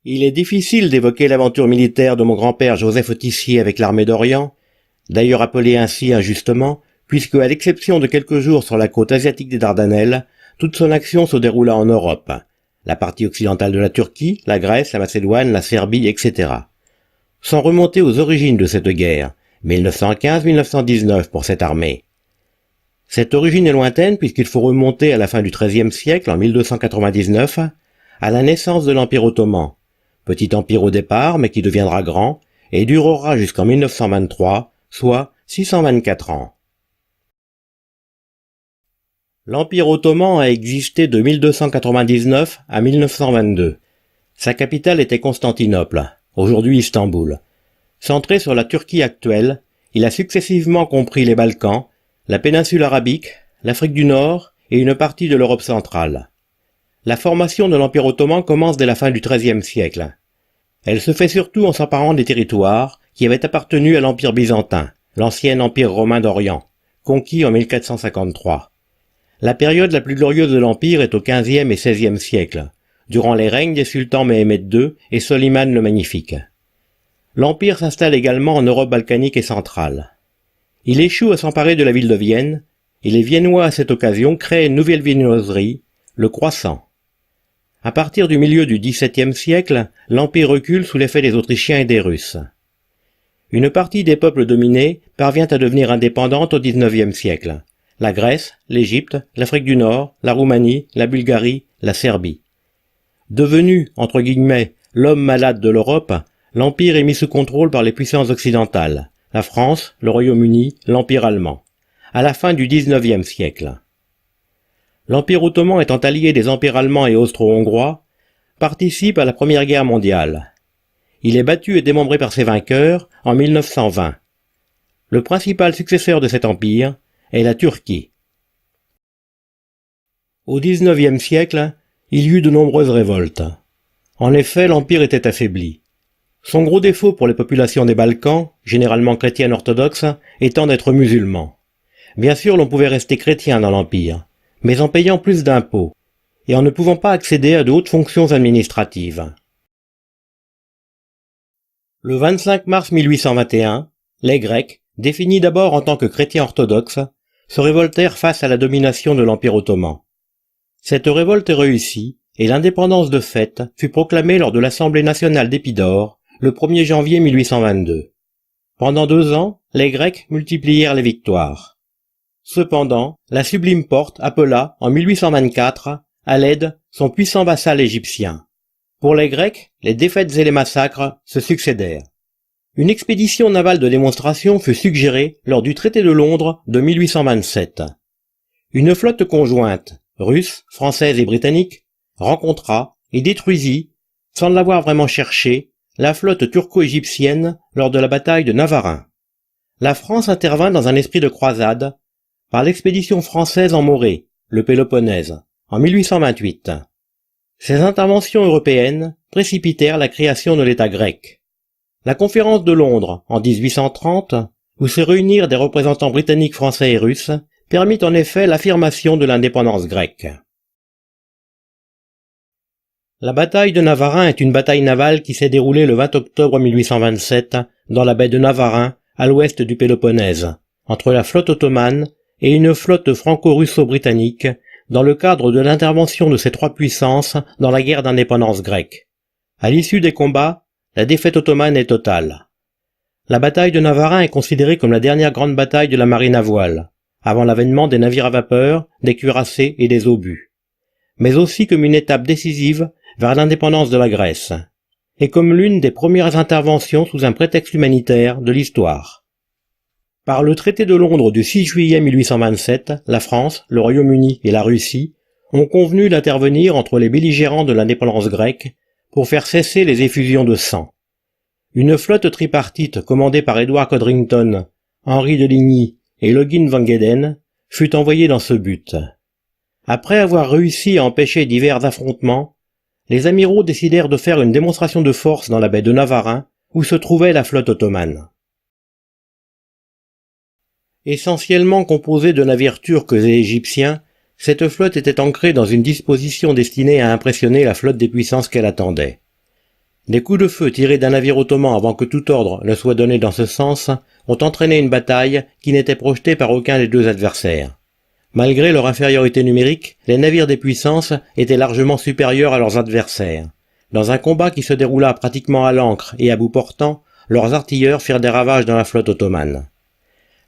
Il est difficile d'évoquer l'aventure militaire de mon grand-père Joseph Autissier avec l'armée d'Orient, d'ailleurs appelée ainsi injustement, puisque à l'exception de quelques jours sur la côte asiatique des Dardanelles, toute son action se déroula en Europe, la partie occidentale de la Turquie, la Grèce, la Macédoine, la Serbie, etc. Sans remonter aux origines de cette guerre, 1915-1919 pour cette armée. Cette origine est lointaine puisqu'il faut remonter à la fin du XIIIe siècle, en 1299, à la naissance de l'Empire ottoman, petit empire au départ mais qui deviendra grand et durera jusqu'en 1923, soit 624 ans. L'Empire ottoman a existé de 1299 à 1922. Sa capitale était Constantinople, aujourd'hui Istanbul. Centré sur la Turquie actuelle, il a successivement compris les Balkans, la péninsule arabique, l'Afrique du Nord et une partie de l'Europe centrale. La formation de l'Empire ottoman commence dès la fin du XIIIe siècle. Elle se fait surtout en s'emparant des territoires qui avaient appartenu à l'Empire byzantin, l'ancien Empire romain d'Orient, conquis en 1453. La période la plus glorieuse de l'Empire est au XVe et XVIe siècle, durant les règnes des sultans Mehmed II et Soliman le Magnifique. L'Empire s'installe également en Europe balkanique et centrale. Il échoue à s'emparer de la ville de Vienne, et les Viennois à cette occasion créent une nouvelle viennoiserie, le croissant. À partir du milieu du XVIIe siècle, l'Empire recule sous l'effet des Autrichiens et des Russes. Une partie des peuples dominés parvient à devenir indépendante au XIXe siècle. La Grèce, l'Égypte, l'Afrique du Nord, la Roumanie, la Bulgarie, la Serbie. Devenu, entre guillemets, l'homme malade de l'Europe, l'Empire est mis sous contrôle par les puissances occidentales, la France, le Royaume-Uni, l'Empire allemand, à la fin du XIXe siècle. L'Empire ottoman étant allié des empires allemands et austro-hongrois, participe à la Première Guerre mondiale. Il est battu et démembré par ses vainqueurs en 1920. Le principal successeur de cet empire est la Turquie. Au XIXe siècle, il y eut de nombreuses révoltes. En effet, l'Empire était affaibli. Son gros défaut pour les populations des Balkans, généralement chrétiennes orthodoxes, étant d'être musulmans. Bien sûr, l'on pouvait rester chrétien dans l'Empire, mais en payant plus d'impôts, et en ne pouvant pas accéder à de hautes fonctions administratives. Le 25 mars 1821, les Grecs, définis d'abord en tant que chrétiens orthodoxes, se révoltèrent face à la domination de l'Empire ottoman. Cette révolte réussit, et l'indépendance de fait fut proclamée lors de l'Assemblée nationale d'Épidore, le 1er janvier 1822. Pendant 2 ans, les Grecs multiplièrent les victoires. Cependant, la Sublime Porte appela, en 1824, à l'aide son puissant vassal égyptien. Pour les Grecs, les défaites et les massacres se succédèrent. Une expédition navale de démonstration fut suggérée lors du traité de Londres de 1827. Une flotte conjointe, russe, française et britannique, rencontra et détruisit, sans l'avoir vraiment cherché, la flotte turco-égyptienne lors de la bataille de Navarin. La France intervint dans un esprit de croisade par l'expédition française en Morée, le Péloponnèse, en 1828. Ces interventions européennes précipitèrent la création de l'État grec. La conférence de Londres, en 1830, où se réunirent des représentants britanniques, français et russes, permit en effet l'affirmation de l'indépendance grecque. La bataille de Navarin est une bataille navale qui s'est déroulée le 20 octobre 1827 dans la baie de Navarin, à l'ouest du Péloponnèse, entre la flotte ottomane et une flotte franco-russo-britannique, dans le cadre de l'intervention de ces 3 puissances dans la guerre d'indépendance grecque. À l'issue des combats, la défaite ottomane est totale. La bataille de Navarin est considérée comme la dernière grande bataille de la marine à voile, avant l'avènement des navires à vapeur, des cuirassés et des obus, mais aussi comme une étape décisive vers l'indépendance de la Grèce, et comme l'une des premières interventions sous un prétexte humanitaire de l'histoire. Par le traité de Londres du 6 juillet 1827, la France, le Royaume-Uni et la Russie ont convenu d'intervenir entre les belligérants de l'indépendance grecque pour faire cesser les effusions de sang. Une flotte tripartite commandée par Edward Codrington, Henri de Ligny et Login van Geden fut envoyée dans ce but. Après avoir réussi à empêcher divers affrontements, les amiraux décidèrent de faire une démonstration de force dans la baie de Navarin, où se trouvait la flotte ottomane. Essentiellement composée de navires turcs et égyptiens, cette flotte était ancrée dans une disposition destinée à impressionner la flotte des puissances qu'elle attendait. Des coups de feu tirés d'un navire ottoman avant que tout ordre ne soit donné dans ce sens ont entraîné une bataille qui n'était projetée par aucun des deux adversaires. Malgré leur infériorité numérique, les navires des puissances étaient largement supérieurs à leurs adversaires. Dans un combat qui se déroula pratiquement à l'ancre et à bout portant, leurs artilleurs firent des ravages dans la flotte ottomane.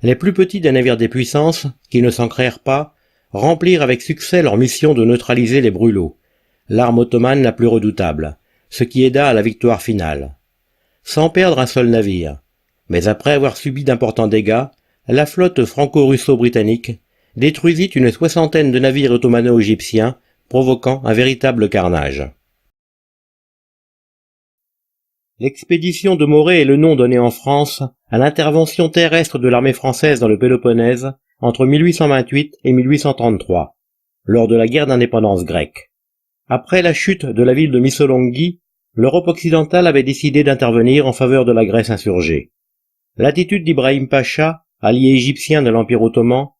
Les plus petits des navires des puissances, qui ne s'ancrèrent pas, remplirent avec succès leur mission de neutraliser les brûlots, l'arme ottomane la plus redoutable, ce qui aida à la victoire finale. Sans perdre un seul navire, mais après avoir subi d'importants dégâts, la flotte franco-russo-britannique détruisit une soixantaine de navires ottomano-égyptiens, provoquant un véritable carnage. L'expédition de Morée est le nom donné en France à l'intervention terrestre de l'armée française dans le Péloponnèse entre 1828 et 1833, lors de la guerre d'indépendance grecque. Après la chute de la ville de Missolonghi, l'Europe occidentale avait décidé d'intervenir en faveur de la Grèce insurgée. L'attitude d'Ibrahim Pacha, allié égyptien de l'Empire ottoman,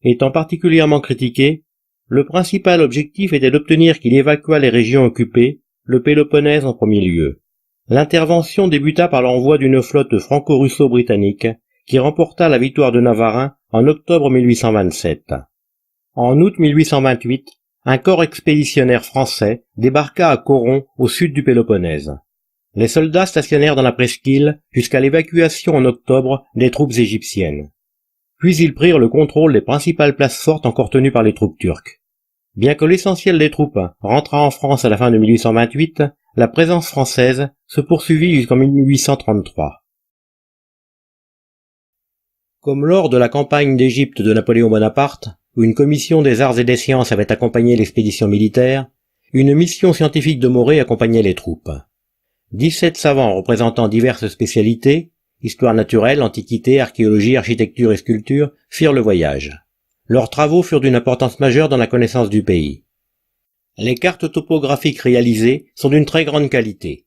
étant particulièrement critiquée, le principal objectif était d'obtenir qu'il évacuât les régions occupées, le Péloponnèse en premier lieu. L'intervention débuta par l'envoi d'une flotte franco-russo-britannique qui remporta la victoire de Navarin en octobre 1827. En août 1828, un corps expéditionnaire français débarqua à Coron au sud du Péloponnèse. Les soldats stationnèrent dans la presqu'île jusqu'à l'évacuation en octobre des troupes égyptiennes. Puis ils prirent le contrôle des principales places fortes encore tenues par les troupes turques. Bien que l'essentiel des troupes rentra en France à la fin de 1828, la présence française se poursuivit jusqu'en 1833. Comme lors de la campagne d'Égypte de Napoléon Bonaparte, où une commission des arts et des sciences avait accompagné l'expédition militaire, une mission scientifique de Morée accompagnait les troupes. 17 savants représentant diverses spécialités, histoire naturelle, antiquité, archéologie, architecture et sculpture, firent le voyage. Leurs travaux furent d'une importance majeure dans la connaissance du pays. Les cartes topographiques réalisées sont d'une très grande qualité,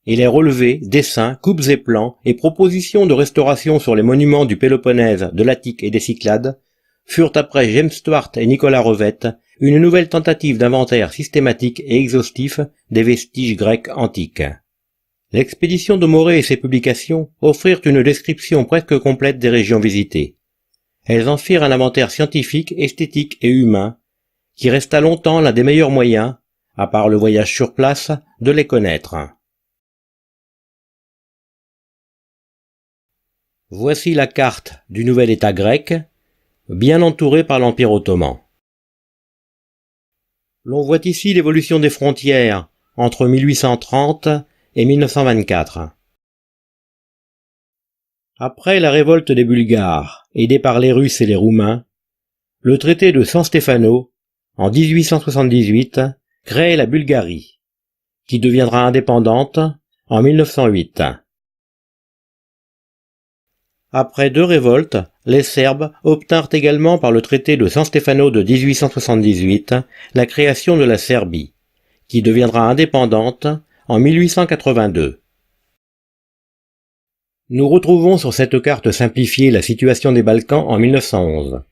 et les relevés, dessins, coupes et plans et propositions de restauration sur les monuments du Péloponnèse, de l'Attique et des Cyclades furent après James Stuart et Nicolas Revette une nouvelle tentative d'inventaire systématique et exhaustif des vestiges grecs antiques. L'expédition de Morée et ses publications offrirent une description presque complète des régions visitées. Elles en firent un inventaire scientifique, esthétique et humain, qui resta longtemps l'un des meilleurs moyens, à part le voyage sur place, de les connaître. Voici la carte du nouvel État grec, bien entouré par l'Empire ottoman. L'on voit ici l'évolution des frontières entre 1830 et 1924. Après la révolte des Bulgares, aidés par les Russes et les Roumains, le traité de San Stefano, en 1878, crée la Bulgarie, qui deviendra indépendante en 1908. Après 2 révoltes, les Serbes obtinrent également par le traité de San Stefano de 1878 la création de la Serbie, qui deviendra indépendante en 1882. Nous retrouvons sur cette carte simplifiée la situation des Balkans en 1911.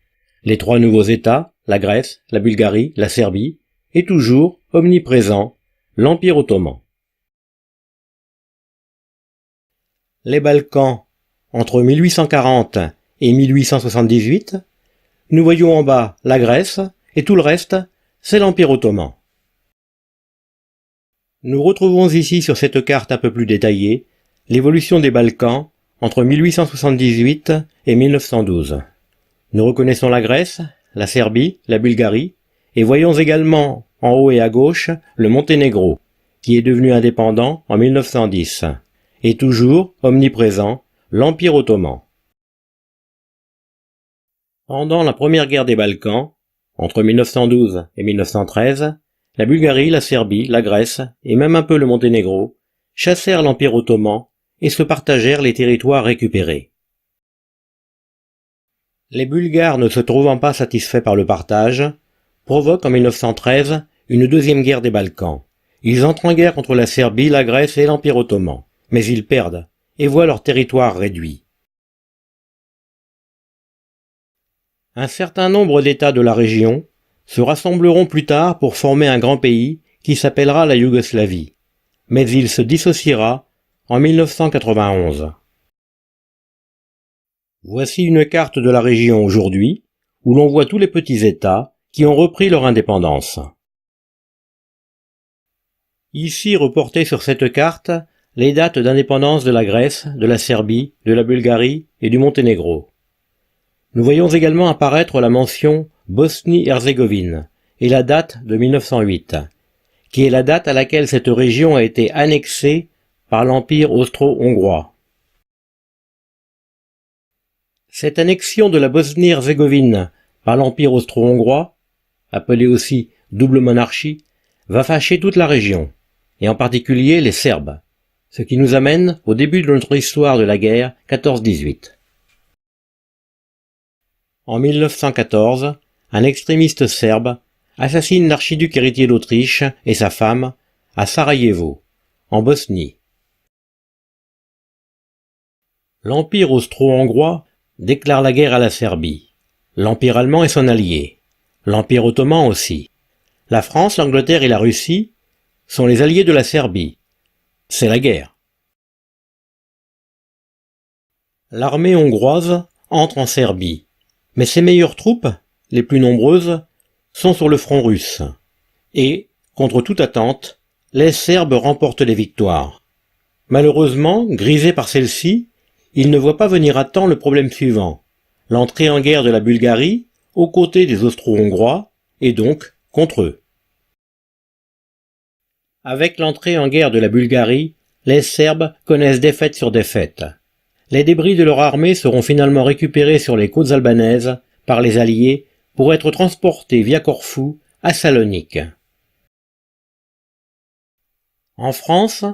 Les 3 nouveaux États, la Grèce, la Bulgarie, la Serbie, et toujours, omniprésent, l'Empire ottoman. Les Balkans, entre 1840 et 1878, nous voyons en bas la Grèce, et tout le reste, c'est l'Empire ottoman. Nous retrouvons ici sur cette carte un peu plus détaillée l'évolution des Balkans entre 1878 et 1912. Nous reconnaissons la Grèce, la Serbie, la Bulgarie, et voyons également en haut et à gauche le Monténégro, qui est devenu indépendant en 1910, et toujours omniprésent, l'Empire ottoman. Pendant la première guerre des Balkans, entre 1912 et 1913, la Bulgarie, la Serbie, la Grèce et même un peu le Monténégro chassèrent l'Empire ottoman et se partagèrent les territoires récupérés. Les Bulgares, ne se trouvant pas satisfaits par le partage, provoquent en 1913 une deuxième guerre des Balkans. Ils entrent en guerre contre la Serbie, la Grèce et l'Empire ottoman, mais ils perdent et voient leur territoire réduit. Un certain nombre d'États de la région se rassembleront plus tard pour former un grand pays qui s'appellera la Yougoslavie. mais il se dissociera en 1991. Voici une carte de la région aujourd'hui, où l'on voit tous les petits États qui ont repris leur indépendance. Ici reportées sur cette carte les dates d'indépendance de la Grèce, de la Serbie, de la Bulgarie et du Monténégro. Nous voyons également apparaître la mention Bosnie-Herzégovine et la date de 1908, qui est la date à laquelle cette région a été annexée par l'Empire austro-hongrois. Cette annexion de la Bosnie-Herzégovine par l'Empire austro-hongrois, appelée aussi double monarchie, va fâcher toute la région, et en particulier les Serbes, ce qui nous amène au début de notre histoire de la guerre 14-18. En 1914, un extrémiste serbe assassine l'archiduc héritier d'Autriche et sa femme à Sarajevo, en Bosnie. L'Empire austro-hongrois déclare la guerre à la Serbie. L'Empire allemand est son allié. L'Empire ottoman aussi. La France, l'Angleterre et la Russie sont les alliés de la Serbie. C'est la guerre. L'armée hongroise entre en Serbie, mais ses meilleures troupes, les plus nombreuses, sont sur le front russe. Et, contre toute attente, les Serbes remportent les victoires. Malheureusement, grisés par celle-ci, ils ne voient pas venir à temps le problème suivant, l'entrée en guerre de la Bulgarie, aux côtés des Austro-Hongrois, et donc contre eux. Avec l'entrée en guerre de la Bulgarie, les Serbes connaissent défaite sur défaite. Les débris de leur armée seront finalement récupérés sur les côtes albanaises par les Alliés pour être transportés via Corfou à Salonique. En France,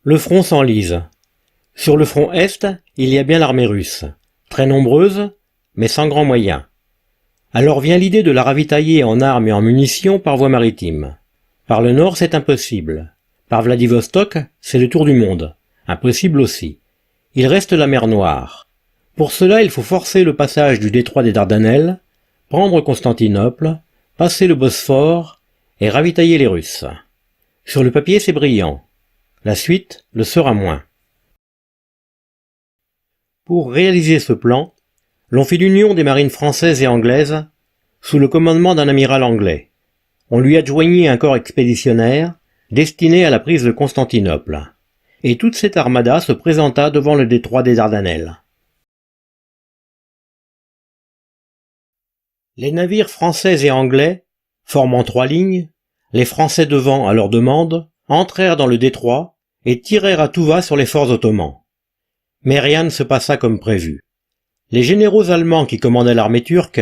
le front s'enlise. Sur le front Est, il y a bien l'armée russe, très nombreuse, mais sans grands moyens. Alors vient l'idée de la ravitailler en armes et en munitions par voie maritime. Par le nord, c'est impossible. Par Vladivostok, c'est le tour du monde. Impossible aussi. Il reste la mer Noire. Pour cela, il faut forcer le passage du détroit des Dardanelles, prendre Constantinople, passer le Bosphore et ravitailler les Russes. Sur le papier, c'est brillant. La suite le sera moins. Pour réaliser ce plan, l'on fit l'union des marines françaises et anglaises sous le commandement d'un amiral anglais. On lui adjoignit un corps expéditionnaire destiné à la prise de Constantinople. Et toute cette armada se présenta devant le détroit des Dardanelles. Les navires français et anglais, formant 3 lignes, les Français devant à leur demande, entrèrent dans le détroit et tirèrent à tout va sur les forts ottomans. Mais rien ne se passa comme prévu. Les généraux allemands qui commandaient l'armée turque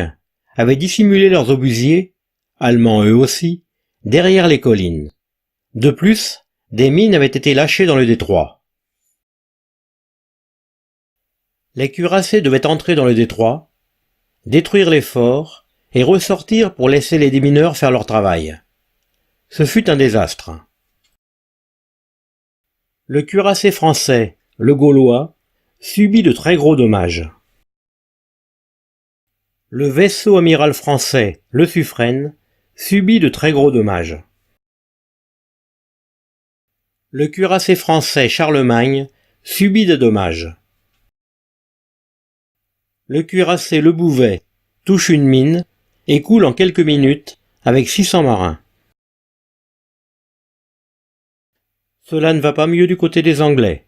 avaient dissimulé leurs obusiers, allemands eux aussi, derrière les collines. De plus, des mines avaient été lâchées dans le détroit. Les cuirassés devaient entrer dans le détroit, détruire les forts et ressortir pour laisser les démineurs faire leur travail. Ce fut un désastre. Le cuirassé français, le Gaulois, subit de très gros dommages. Le vaisseau amiral français, le Suffren, subit de très gros dommages. Le cuirassé français Charlemagne subit des dommages. Le cuirassé Le Bouvet touche une mine et coule en quelques minutes avec 600 marins. Cela ne va pas mieux du côté des Anglais.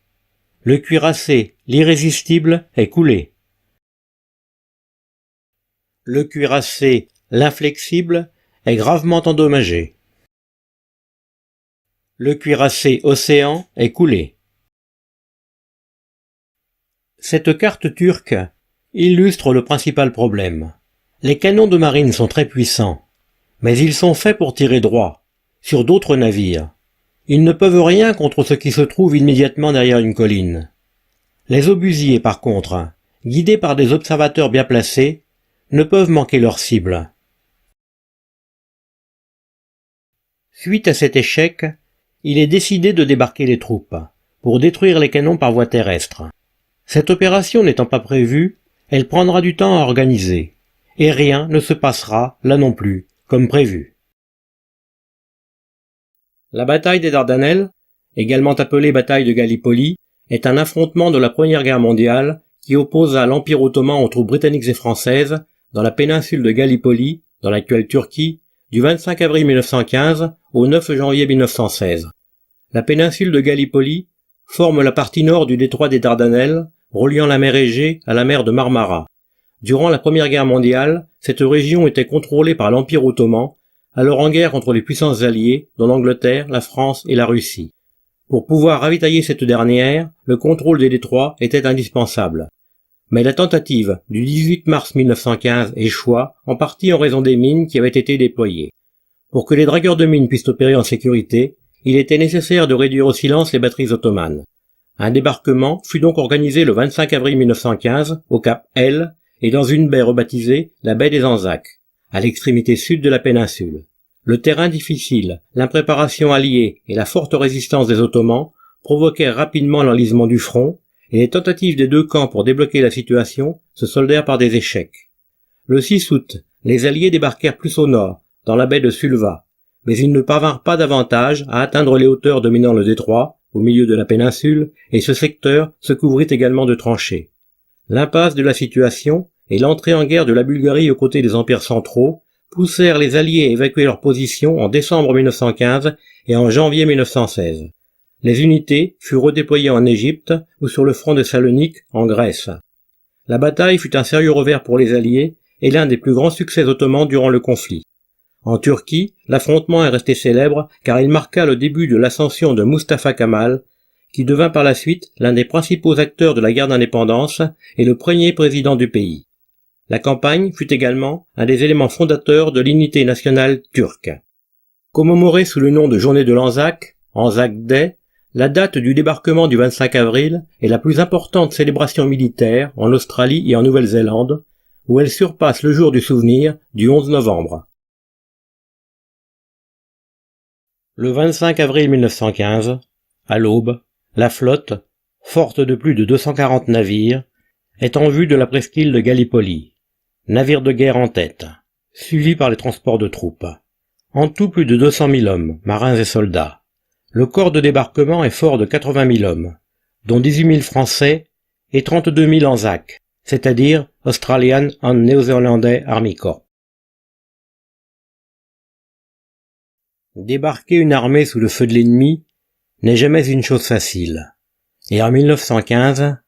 Le cuirassé L'Irrésistible est coulé. Le cuirassé L'Inflexible est gravement endommagé. Le cuirassé Océan est coulé. Cette carte turque illustre le principal problème. Les canons de marine sont très puissants, mais ils sont faits pour tirer droit, sur d'autres navires. Ils ne peuvent rien contre ce qui se trouve immédiatement derrière une colline. Les obusiers, par contre, guidés par des observateurs bien placés, ne peuvent manquer leur cible. Suite à cet échec, il est décidé de débarquer les troupes, pour détruire les canons par voie terrestre. Cette opération n'étant pas prévue, elle prendra du temps à organiser, et rien ne se passera, là non plus, comme prévu. La bataille des Dardanelles également appelée bataille de Gallipoli, est un affrontement de la Première Guerre mondiale qui opposa l'Empire ottoman aux troupes britanniques et françaises dans la péninsule de Gallipoli, dans l'actuelle Turquie, du 25 avril 1915 au 9 janvier 1916. La péninsule de Gallipoli forme la partie nord du détroit des Dardanelles, reliant la mer Égée à la mer de Marmara. Durant la Première Guerre mondiale, cette région était contrôlée par l'Empire ottoman, alors en guerre contre les puissances alliées, dont l'Angleterre, la France et la Russie. Pour pouvoir ravitailler cette dernière, le contrôle des détroits était indispensable. Mais la tentative du 18 mars 1915 échoua, en partie en raison des mines qui avaient été déployées. Pour que les dragueurs de mines puissent opérer en sécurité, il était nécessaire de réduire au silence les batteries ottomanes. Un débarquement fut donc organisé le 25 avril 1915 au cap L et dans une baie rebaptisée la baie des Anzacs, à l'extrémité sud de la péninsule. Le terrain difficile, l'impréparation alliée et la forte résistance des Ottomans provoquèrent rapidement l'enlisement du front, et les tentatives des deux camps pour débloquer la situation se soldèrent par des échecs. Le 6 août, les Alliés débarquèrent plus au nord, dans la baie de Sulva, mais ils ne parvinrent pas davantage à atteindre les hauteurs dominant le détroit, au milieu de la péninsule, et ce secteur se couvrit également de tranchées. L'impasse de la situation et l'entrée en guerre de la Bulgarie aux côtés des empires centraux poussèrent les Alliés à évacuer leur position en décembre 1915 et en janvier 1916. Les unités furent redéployées en Égypte ou sur le front de Salonique, en Grèce. La bataille fut un sérieux revers pour les Alliés et l'un des plus grands succès ottomans durant le conflit. En Turquie, l'affrontement est resté célèbre car il marqua le début de l'ascension de Mustafa Kemal, qui devint par la suite l'un des principaux acteurs de la guerre d'indépendance et le premier président du pays. La campagne fut également un des éléments fondateurs de l'unité nationale turque. Commémorée sous le nom de Journée de l'Anzac, Anzac Day, la date du débarquement du 25 avril est la plus importante célébration militaire en Australie et en Nouvelle-Zélande, où elle surpasse le jour du souvenir du 11 novembre. Le 25 avril 1915, à l'aube, la flotte, forte de plus de 240 navires, est en vue de la presqu'île de Gallipoli, navires de guerre en tête, suivis par les transports de troupes. En tout plus de 200 000 hommes, marins et soldats. Le corps de débarquement est fort de 80 000 hommes, dont 18 000 Français et 32 000 Anzacs, c'est-à-dire Australian and New Zealandais Army Corps. Débarquer une armée sous le feu de l'ennemi n'est jamais une chose facile, et en 1915,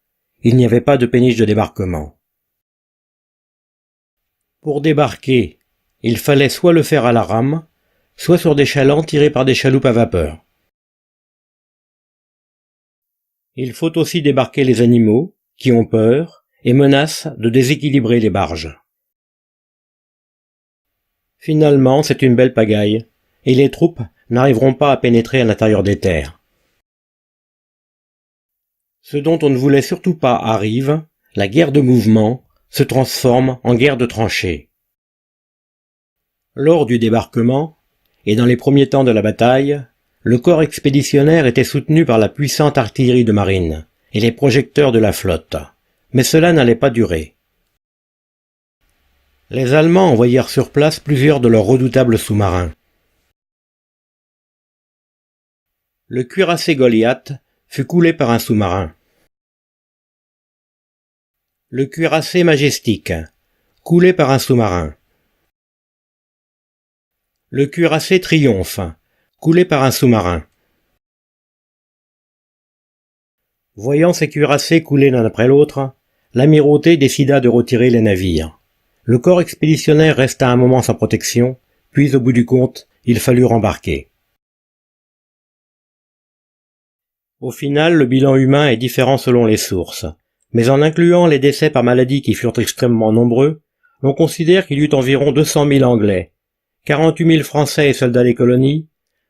il n'y avait pas de péniche de débarquement. Pour débarquer, il fallait soit le faire à la rame, soit sur des chalands tirés par des chaloupes à vapeur. Il faut aussi débarquer les animaux, qui ont peur et menacent de déséquilibrer les barges. Finalement, c'est une belle pagaille, et les troupes n'arriveront pas à pénétrer à l'intérieur des terres. Ce dont on ne voulait surtout pas arrive, la guerre de mouvement se transforme en guerre de tranchées. Lors du débarquement, et dans les premiers temps de la bataille, le corps expéditionnaire était soutenu par la puissante artillerie de marine et les projecteurs de la flotte, mais cela n'allait pas durer. Les Allemands envoyèrent sur place plusieurs de leurs redoutables sous-marins. Le cuirassé Goliath fut coulé par un sous-marin. Le cuirassé Majestic, coulé par un sous-marin. Le cuirassé Triomphe, coulé par un sous-marin. Voyant ces cuirassés couler l'un après l'autre, l'amirauté décida de retirer les navires. Le corps expéditionnaire resta un moment sans protection, puis au bout du compte, il fallut rembarquer. Au final, le bilan humain est différent selon les sources, mais en incluant les décès par maladie qui furent extrêmement nombreux, l'on considère qu'il y eut environ 200 000 Anglais, 48 000 Français et soldats des colonies,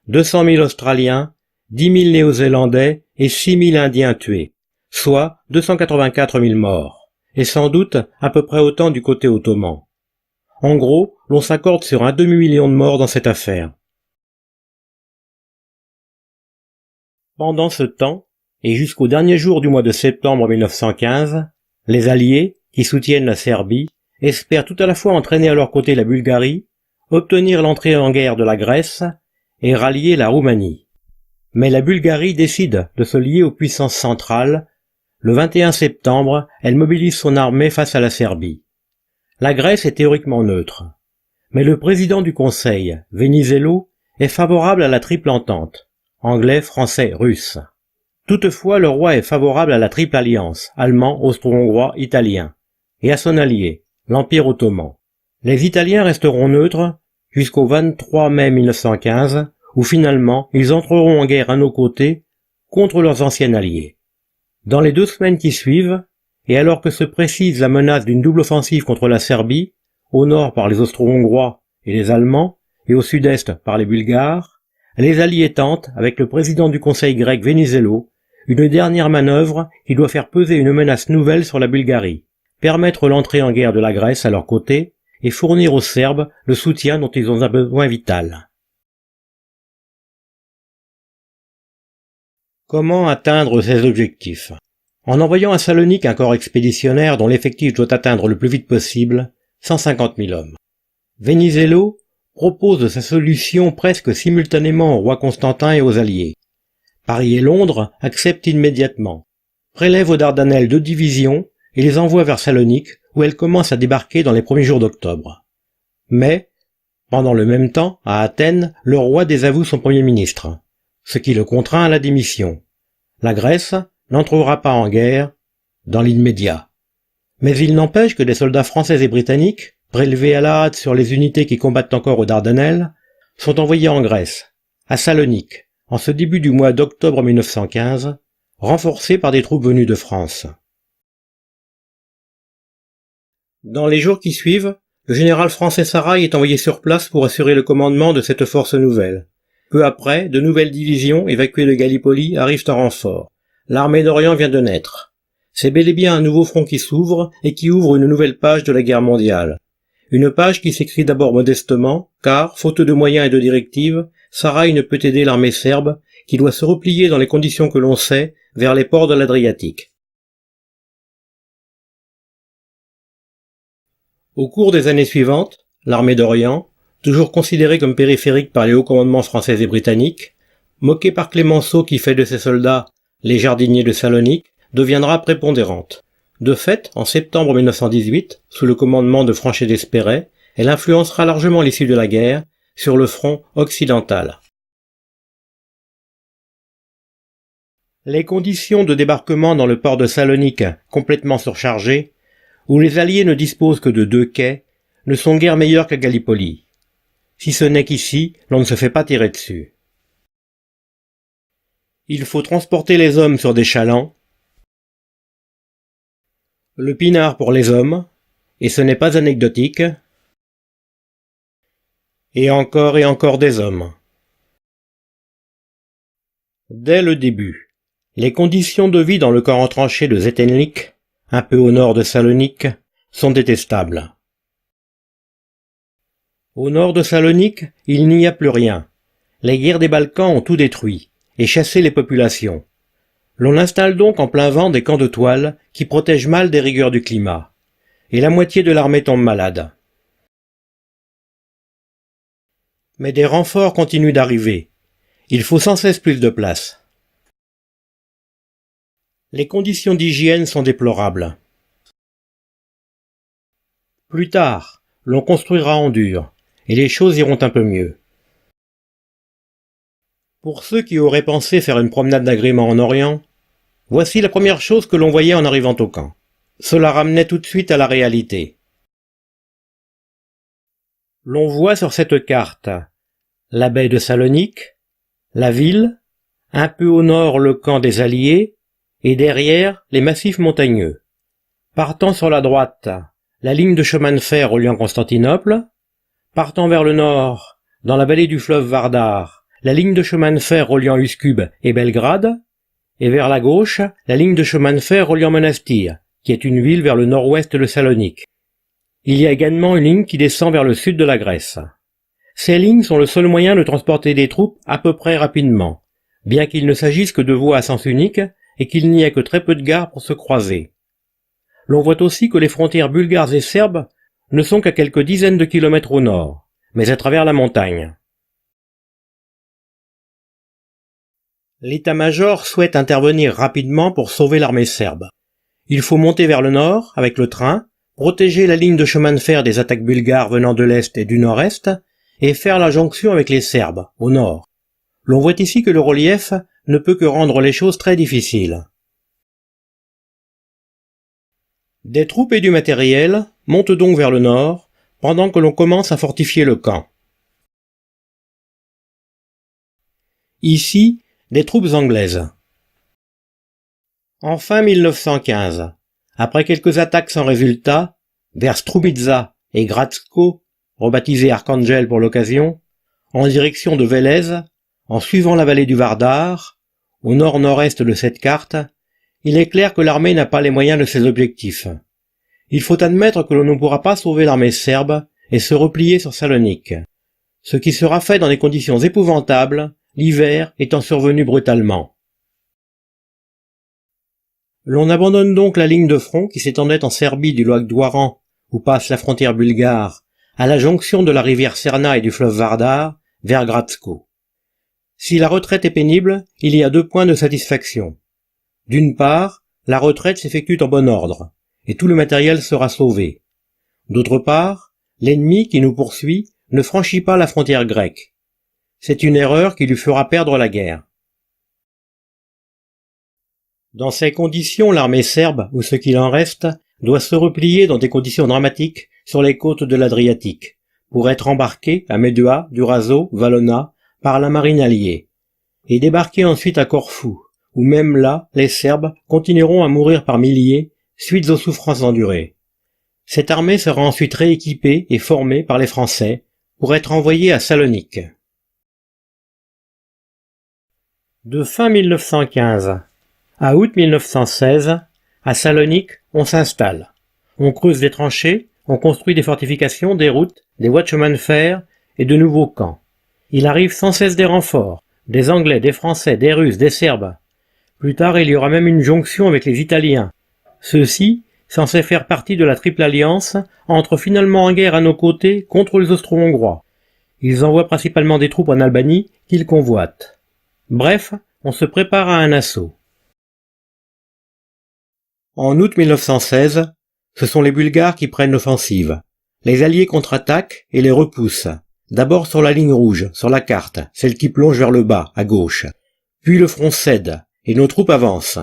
200 000 Australiens, 10 000 Néo-Zélandais et 6 000 Indiens tués, soit 284 000 morts, et sans doute à peu près autant du côté ottoman. En gros, l'on s'accorde sur un demi-million de morts dans cette affaire. Pendant ce temps, et jusqu'au dernier jour du mois de septembre 1915, les Alliés, qui soutiennent la Serbie, espèrent tout à la fois entraîner à leur côté la Bulgarie, obtenir l'entrée en guerre de la Grèce et rallier la Roumanie. Mais la Bulgarie décide de se lier aux puissances centrales. Le 21 septembre, elle mobilise son armée face à la Serbie. La Grèce est théoriquement neutre. Mais le président du Conseil, Venizelos, est favorable à la triple entente, anglais, français, russe. Toutefois, le roi est favorable à la triple alliance, allemand, austro-hongrois, italien, et à son allié, l'Empire ottoman. Les Italiens resteront neutres jusqu'au 23 mai 1915, où finalement ils entreront en guerre à nos côtés contre leurs anciens alliés. Dans les 2 semaines qui suivent, et alors que se précise la menace d'une double offensive contre la Serbie, au nord par les Austro-Hongrois et les Allemands, et au sud-est par les Bulgares, les Alliés tentent, avec le président du Conseil grec Venizelos, une dernière manœuvre qui doit faire peser une menace nouvelle sur la Bulgarie, permettre l'entrée en guerre de la Grèce à leur côté, et fournir aux Serbes le soutien dont ils ont un besoin vital. Comment atteindre ces objectifs? En envoyant à Salonique un corps expéditionnaire dont l'effectif doit atteindre le plus vite possible 150 000 hommes. Venizelos propose sa solution presque simultanément au roi Constantin et aux Alliés. Paris et Londres acceptent immédiatement, prélèvent aux Dardanelles 2 divisions et les envoient vers Salonique où elles commencent à débarquer dans les premiers jours d'octobre. Mais, pendant le même temps, à Athènes, le roi désavoue son premier ministre, ce qui le contraint à la démission. La Grèce n'entrera pas en guerre dans l'immédiat. Mais il n'empêche que des soldats français et britanniques, prélevés à la hâte sur les unités qui combattent encore aux Dardanelles, sont envoyés en Grèce, à Salonique, en ce début du mois d'octobre 1915, renforcés par des troupes venues de France. Dans les jours qui suivent, le général français Sarrail est envoyé sur place pour assurer le commandement de cette force nouvelle. Peu après, de nouvelles divisions évacuées de Gallipoli arrivent en renfort. L'armée d'Orient vient de naître. C'est bel et bien un nouveau front qui s'ouvre et qui ouvre une nouvelle page de la guerre mondiale. Une page qui s'écrit d'abord modestement, car, faute de moyens et de directives, Sarrail ne peut aider l'armée serbe, qui doit se replier dans les conditions que l'on sait, vers les ports de l'Adriatique. Au cours des années suivantes, l'armée d'Orient, toujours considérée comme périphérique par les hauts commandements français et britanniques, moquée par Clémenceau qui fait de ses soldats les jardiniers de Salonique, deviendra prépondérante. De fait, en septembre 1918, sous le commandement de Franchet d'Espéret, elle influencera largement l'issue de la guerre sur le front occidental. Les conditions de débarquement dans le port de Salonique, complètement surchargées, où les Alliés ne disposent que de 2 quais, ne sont guère meilleures qu'à Gallipoli. Si ce n'est qu'ici, l'on ne se fait pas tirer dessus. Il faut transporter les hommes sur des chalands, le pinard pour les hommes, et ce n'est pas anecdotique, et encore des hommes. Dès le début, les conditions de vie dans le camp retranché de Zetenlik, un peu au nord de Salonique, sont détestables. Au nord de Salonique, il n'y a plus rien. Les guerres des Balkans ont tout détruit et chassé les populations. L'on installe donc en plein vent des camps de toile qui protègent mal des rigueurs du climat. Et la moitié de l'armée tombe malade. Mais des renforts continuent d'arriver. Il faut sans cesse plus de place. Les conditions d'hygiène sont déplorables. Plus tard, l'on construira en dur, et les choses iront un peu mieux. Pour ceux qui auraient pensé faire une promenade d'agrément en Orient, voici la première chose que l'on voyait en arrivant au camp. Cela ramenait tout de suite à la réalité. L'on voit sur cette carte la baie de Salonique, la ville, un peu au nord le camp des Alliés, et derrière les massifs montagneux. Partant sur la droite, la ligne de chemin de fer reliant Constantinople, partant vers le nord, dans la vallée du fleuve Vardar, la ligne de chemin de fer reliant Uskub et Belgrade, et vers la gauche, la ligne de chemin de fer reliant Monastir, qui est une ville vers le nord-ouest de Salonique. Il y a également une ligne qui descend vers le sud de la Grèce. Ces lignes sont le seul moyen de transporter des troupes à peu près rapidement, bien qu'il ne s'agisse que de voies à sens unique et qu'il n'y ait que très peu de gares pour se croiser. L'on voit aussi que les frontières bulgares et serbes ne sont qu'à quelques dizaines de kilomètres au nord, mais à travers la montagne. L'état-major souhaite intervenir rapidement pour sauver l'armée serbe. Il faut monter vers le nord avec le train, protéger la ligne de chemin de fer des attaques bulgares venant de l'est et du nord-est, et faire la jonction avec les Serbes, au nord. L'on voit ici que le relief ne peut que rendre les choses très difficiles. Des troupes et du matériel montent donc vers le nord, pendant que l'on commence à fortifier le camp. Ici, des troupes anglaises. Enfin 1915, après quelques attaques sans résultat, vers Strumitsa et Gradsko, rebaptisé Archangel pour l'occasion, en direction de Velez, en suivant la vallée du Vardar, au nord-nord-est de cette carte, il est clair que l'armée n'a pas les moyens de ses objectifs. Il faut admettre que l'on ne pourra pas sauver l'armée serbe et se replier sur Salonique, ce qui sera fait dans des conditions épouvantables, l'hiver étant survenu brutalement. L'on abandonne donc la ligne de front qui s'étendait en Serbie du lac d'Ouaran, où passe la frontière bulgare, à la jonction de la rivière Serna et du fleuve Vardar, vers Gradsko. Si la retraite est pénible, il y a 2 points de satisfaction. D'une part, la retraite s'effectue en bon ordre, et tout le matériel sera sauvé. D'autre part, l'ennemi qui nous poursuit ne franchit pas la frontière grecque. C'est une erreur qui lui fera perdre la guerre. Dans ces conditions, l'armée serbe, ou ce qu'il en reste, doit se replier dans des conditions dramatiques sur les côtes de l'Adriatique, pour être embarquée à Medua, Durazo, Valona, par la marine alliée, et débarquer ensuite à Corfou, où même là, les Serbes continueront à mourir par milliers, suite aux souffrances endurées. Cette armée sera ensuite rééquipée et formée par les Français, pour être envoyée à Salonique. De fin 1915 à août 1916, à Salonique, on s'installe. On creuse des tranchées, on construit des fortifications, des routes, des voies de chemin de fer et de nouveaux camps. Il arrive sans cesse des renforts, des Anglais, des Français, des Russes, des Serbes. Plus tard, il y aura même une jonction avec les Italiens. Ceux-ci, censés faire partie de la Triple Alliance, entrent finalement en guerre à nos côtés contre les Austro-Hongrois. Ils envoient principalement des troupes en Albanie qu'ils convoitent. Bref, on se prépare à un assaut. En août 1916, ce sont les Bulgares qui prennent l'offensive. Les Alliés contre-attaquent et les repoussent. D'abord sur la ligne rouge, sur la carte, celle qui plonge vers le bas, à gauche. Puis le front cède, et nos troupes avancent.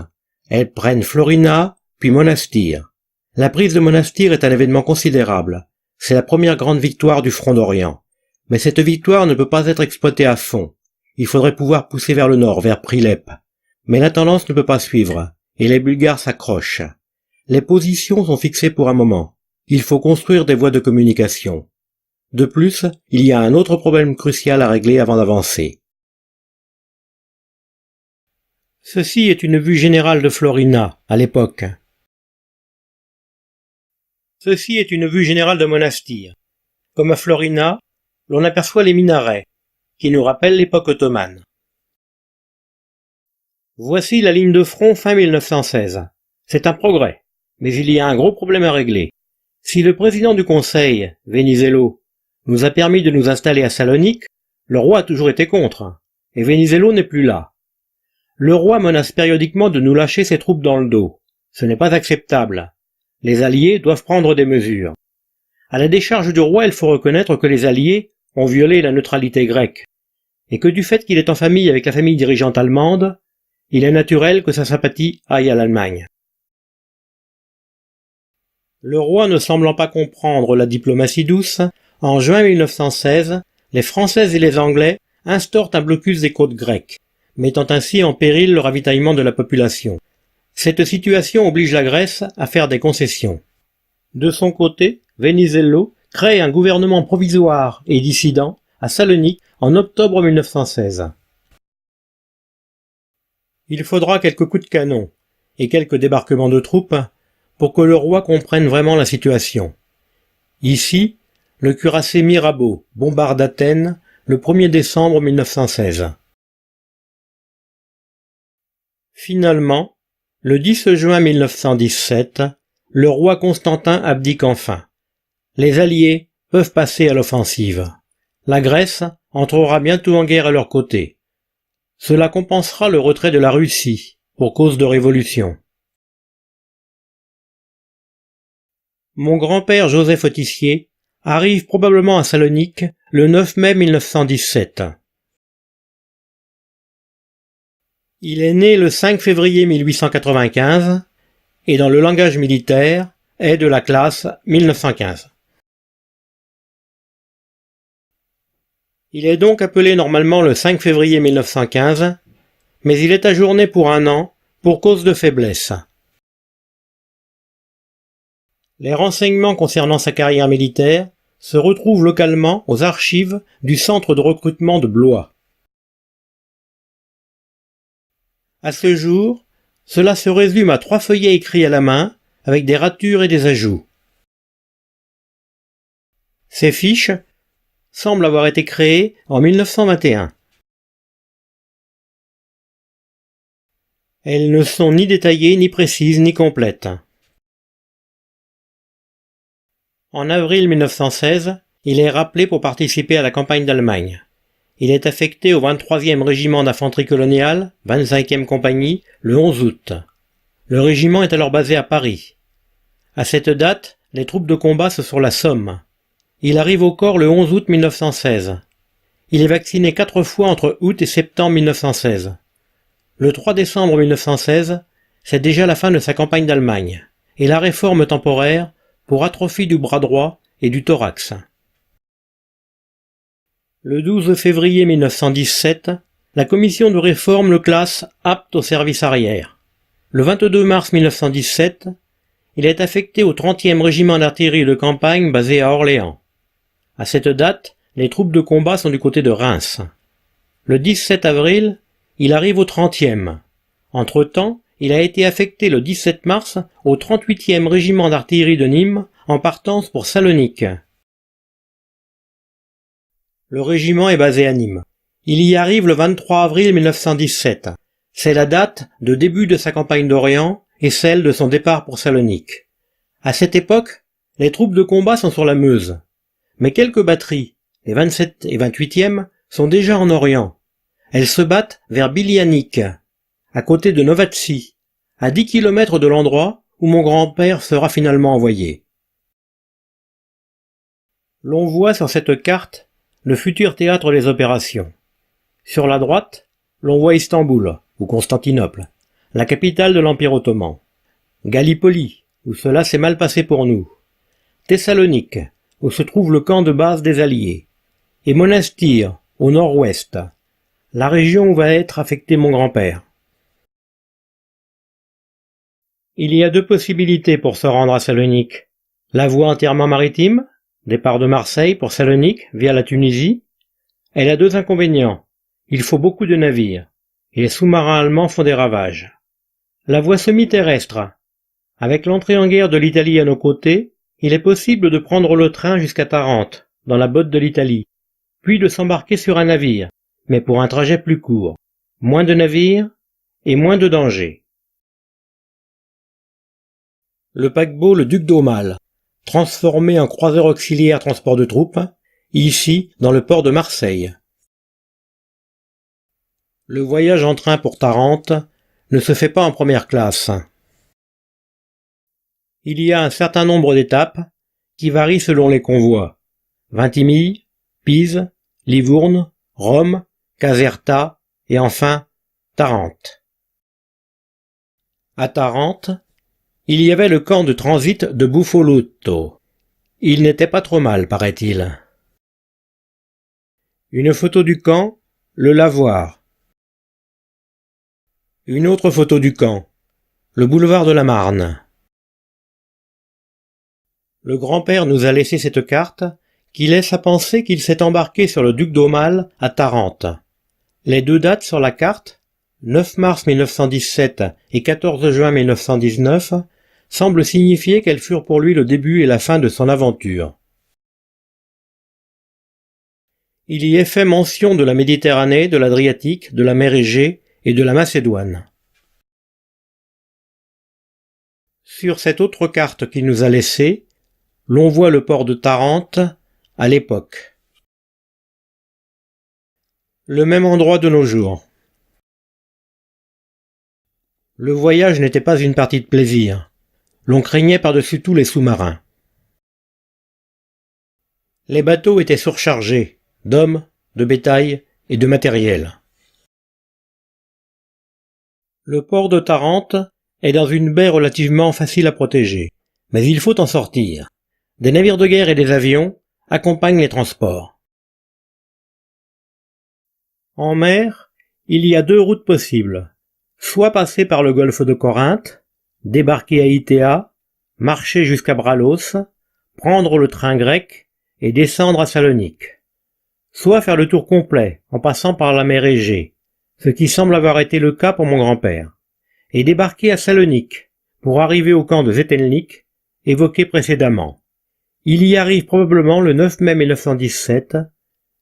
Elles prennent Florina, puis Monastir. La prise de Monastir est un événement considérable. C'est la première grande victoire du front d'Orient. Mais cette victoire ne peut pas être exploitée à fond. Il faudrait pouvoir pousser vers le nord, vers Prilep. Mais la tendance ne peut pas suivre, et les Bulgares s'accrochent. Les positions sont fixées pour un moment. Il faut construire des voies de communication. De plus, il y a un autre problème crucial à régler avant d'avancer. Ceci est une vue générale de Florina, à l'époque. Ceci est une vue générale de Monastir. Comme à Florina, l'on aperçoit les minarets, qui nous rappellent l'époque ottomane. Voici la ligne de front fin 1916. C'est un progrès, mais il y a un gros problème à régler. Si le président du Conseil, Venizelos, nous a permis de nous installer à Salonique, le roi a toujours été contre, et Venizelos n'est plus là. Le roi menace périodiquement de nous lâcher ses troupes dans le dos. Ce n'est pas acceptable. Les Alliés doivent prendre des mesures. À la décharge du roi, il faut reconnaître que les Alliés ont violé la neutralité grecque, et que du fait qu'il est en famille avec la famille dirigeante allemande, il est naturel que sa sympathie aille à l'Allemagne. Le roi ne semblant pas comprendre la diplomatie douce, en juin 1916, les Français et les Anglais instaurent un blocus des côtes grecques, mettant ainsi en péril le ravitaillement de la population. Cette situation oblige la Grèce à faire des concessions. De son côté, Venizelos crée un gouvernement provisoire et dissident à Salonique en octobre 1916. Il faudra quelques coups de canon et quelques débarquements de troupes pour que le roi comprenne vraiment la situation. Ici, le cuirassé Mirabeau bombarde Athènes le 1er décembre 1916. Finalement, le 10 juin 1917, le roi Constantin abdique enfin. Les Alliés peuvent passer à l'offensive. La Grèce entrera bientôt en guerre à leur côté. Cela compensera le retrait de la Russie, pour cause de révolution. Mon grand-père Joseph Autissier arrive probablement à Salonique le 9 mai 1917. Il est né le 5 février 1895 et dans le langage militaire est de la classe 1915. Il est donc appelé normalement le 5 février 1915, mais il est ajourné pour un an pour cause de faiblesse. Les renseignements concernant sa carrière militaire se retrouvent localement aux archives du centre de recrutement de Blois. À ce jour, cela se résume à 3 feuillets écrits à la main avec des ratures et des ajouts. Ces fiches semblent avoir été créées en 1921. Elles ne sont ni détaillées, ni précises, ni complètes. En avril 1916, il est rappelé pour participer à la campagne d'Allemagne. Il est affecté au 23e régiment d'infanterie coloniale, 25e compagnie, le 11 août. Le régiment est alors basé à Paris. À cette date, les troupes de combat sont sur la Somme. Il arrive au corps le 11 août 1916. Il est vacciné 4 fois entre août et septembre 1916. Le 3 décembre 1916, c'est déjà la fin de sa campagne d'Allemagne, et la réforme temporaire pour atrophie du bras droit et du thorax. Le 12 février 1917, la commission de réforme le classe apte au service arrière. Le 22 mars 1917, il est affecté au 30e régiment d'artillerie de campagne basé à Orléans. À cette date, les troupes de combat sont du côté de Reims. Le 17 avril, il arrive au 30e. Entre-temps, il a été affecté le 17 mars au 38e régiment d'artillerie de Nîmes en partance pour Salonique. Le régiment est basé à Nîmes. Il y arrive le 23 avril 1917. C'est la date de début de sa campagne d'Orient et celle de son départ pour Salonique. À cette époque, les troupes de combat sont sur la Meuse. Mais quelques batteries, les 27 et 28e, sont déjà en Orient. Elles se battent vers Bilianik, à côté de Novatsi, à 10 km de l'endroit où mon grand-père sera finalement envoyé. L'on voit sur cette carte le futur théâtre des opérations. Sur la droite, l'on voit Istanbul, ou Constantinople, la capitale de l'Empire ottoman. Gallipoli, où cela s'est mal passé pour nous. Thessalonique, où se trouve le camp de base des Alliés. Et Monastir, au nord-ouest, la région où va être affecté mon grand-père. Il y a 2 possibilités pour se rendre à Salonique. La voie entièrement maritime, départ de Marseille pour Salonique via la Tunisie. Elle a 2 inconvénients. Il faut beaucoup de navires, et les sous-marins allemands font des ravages. La voie semi-terrestre. Avec l'entrée en guerre de l'Italie à nos côtés, il est possible de prendre le train jusqu'à Tarente, dans la botte de l'Italie, puis de s'embarquer sur un navire, mais pour un trajet plus court. Moins de navires et moins de danger. Le paquebot le Duc d'Aumale, transformé en croiseur auxiliaire transport de troupes, ici dans le port de Marseille. Le voyage en train pour Tarente ne se fait pas en première classe. Il y a un certain nombre d'étapes qui varient selon les convois. Vintimille, Pise, Livourne, Rome, Caserta et enfin Tarente. À Tarente, il y avait le camp de transit de Buffolutto. Il n'était pas trop mal, paraît-il. Une photo du camp, le lavoir. Une autre photo du camp, le boulevard de la Marne. Le grand-père nous a laissé cette carte qui laisse à penser qu'il s'est embarqué sur le Duc d'Aumale à Tarente. Les 2 dates sur la carte, 9 mars 1917 et 14 juin 1919, semblent signifier qu'elles furent pour lui le début et la fin de son aventure. Il y est fait mention de la Méditerranée, de l'Adriatique, de la mer Égée et de la Macédoine. Sur cette autre carte qu'il nous a laissée, l'on voit le port de Tarente à l'époque. Le même endroit de nos jours. Le voyage n'était pas une partie de plaisir. L'on craignait par-dessus tout les sous-marins. Les bateaux étaient surchargés d'hommes, de bétail et de matériel. Le port de Tarente est dans une baie relativement facile à protéger, mais il faut en sortir. Des navires de guerre et des avions accompagnent les transports. En mer, il y a deux routes possibles. Soit passer par le golfe de Corinthe, débarquer à Itéa, marcher jusqu'à Bralos, prendre le train grec et descendre à Salonique. Soit faire le tour complet en passant par la mer Égée, ce qui semble avoir été le cas pour mon grand-père, et débarquer à Salonique pour arriver au camp de Zetelnik évoqué précédemment. Il y arrive probablement le 9 mai 1917,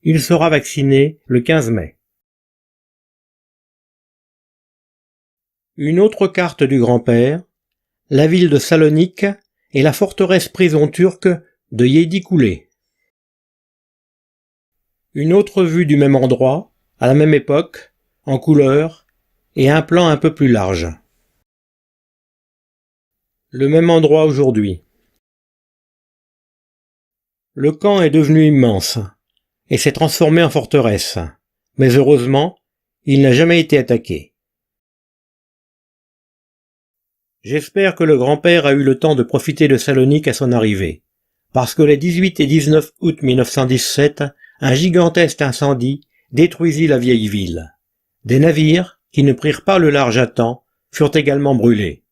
il sera vacciné le 15 mai. Une autre carte du grand-père, la ville de Salonique et la forteresse prison turque de Yedikoule. Une autre vue du même endroit, à la même époque, en couleur, et un plan un peu plus large. Le même endroit aujourd'hui. Le camp est devenu immense, et s'est transformé en forteresse, mais heureusement, il n'a jamais été attaqué. J'espère que le grand-père a eu le temps de profiter de Salonique à son arrivée, parce que les 18 et 19 août 1917, un gigantesque incendie détruisit la vieille ville. Des navires, qui ne prirent pas le large à temps, furent également brûlés.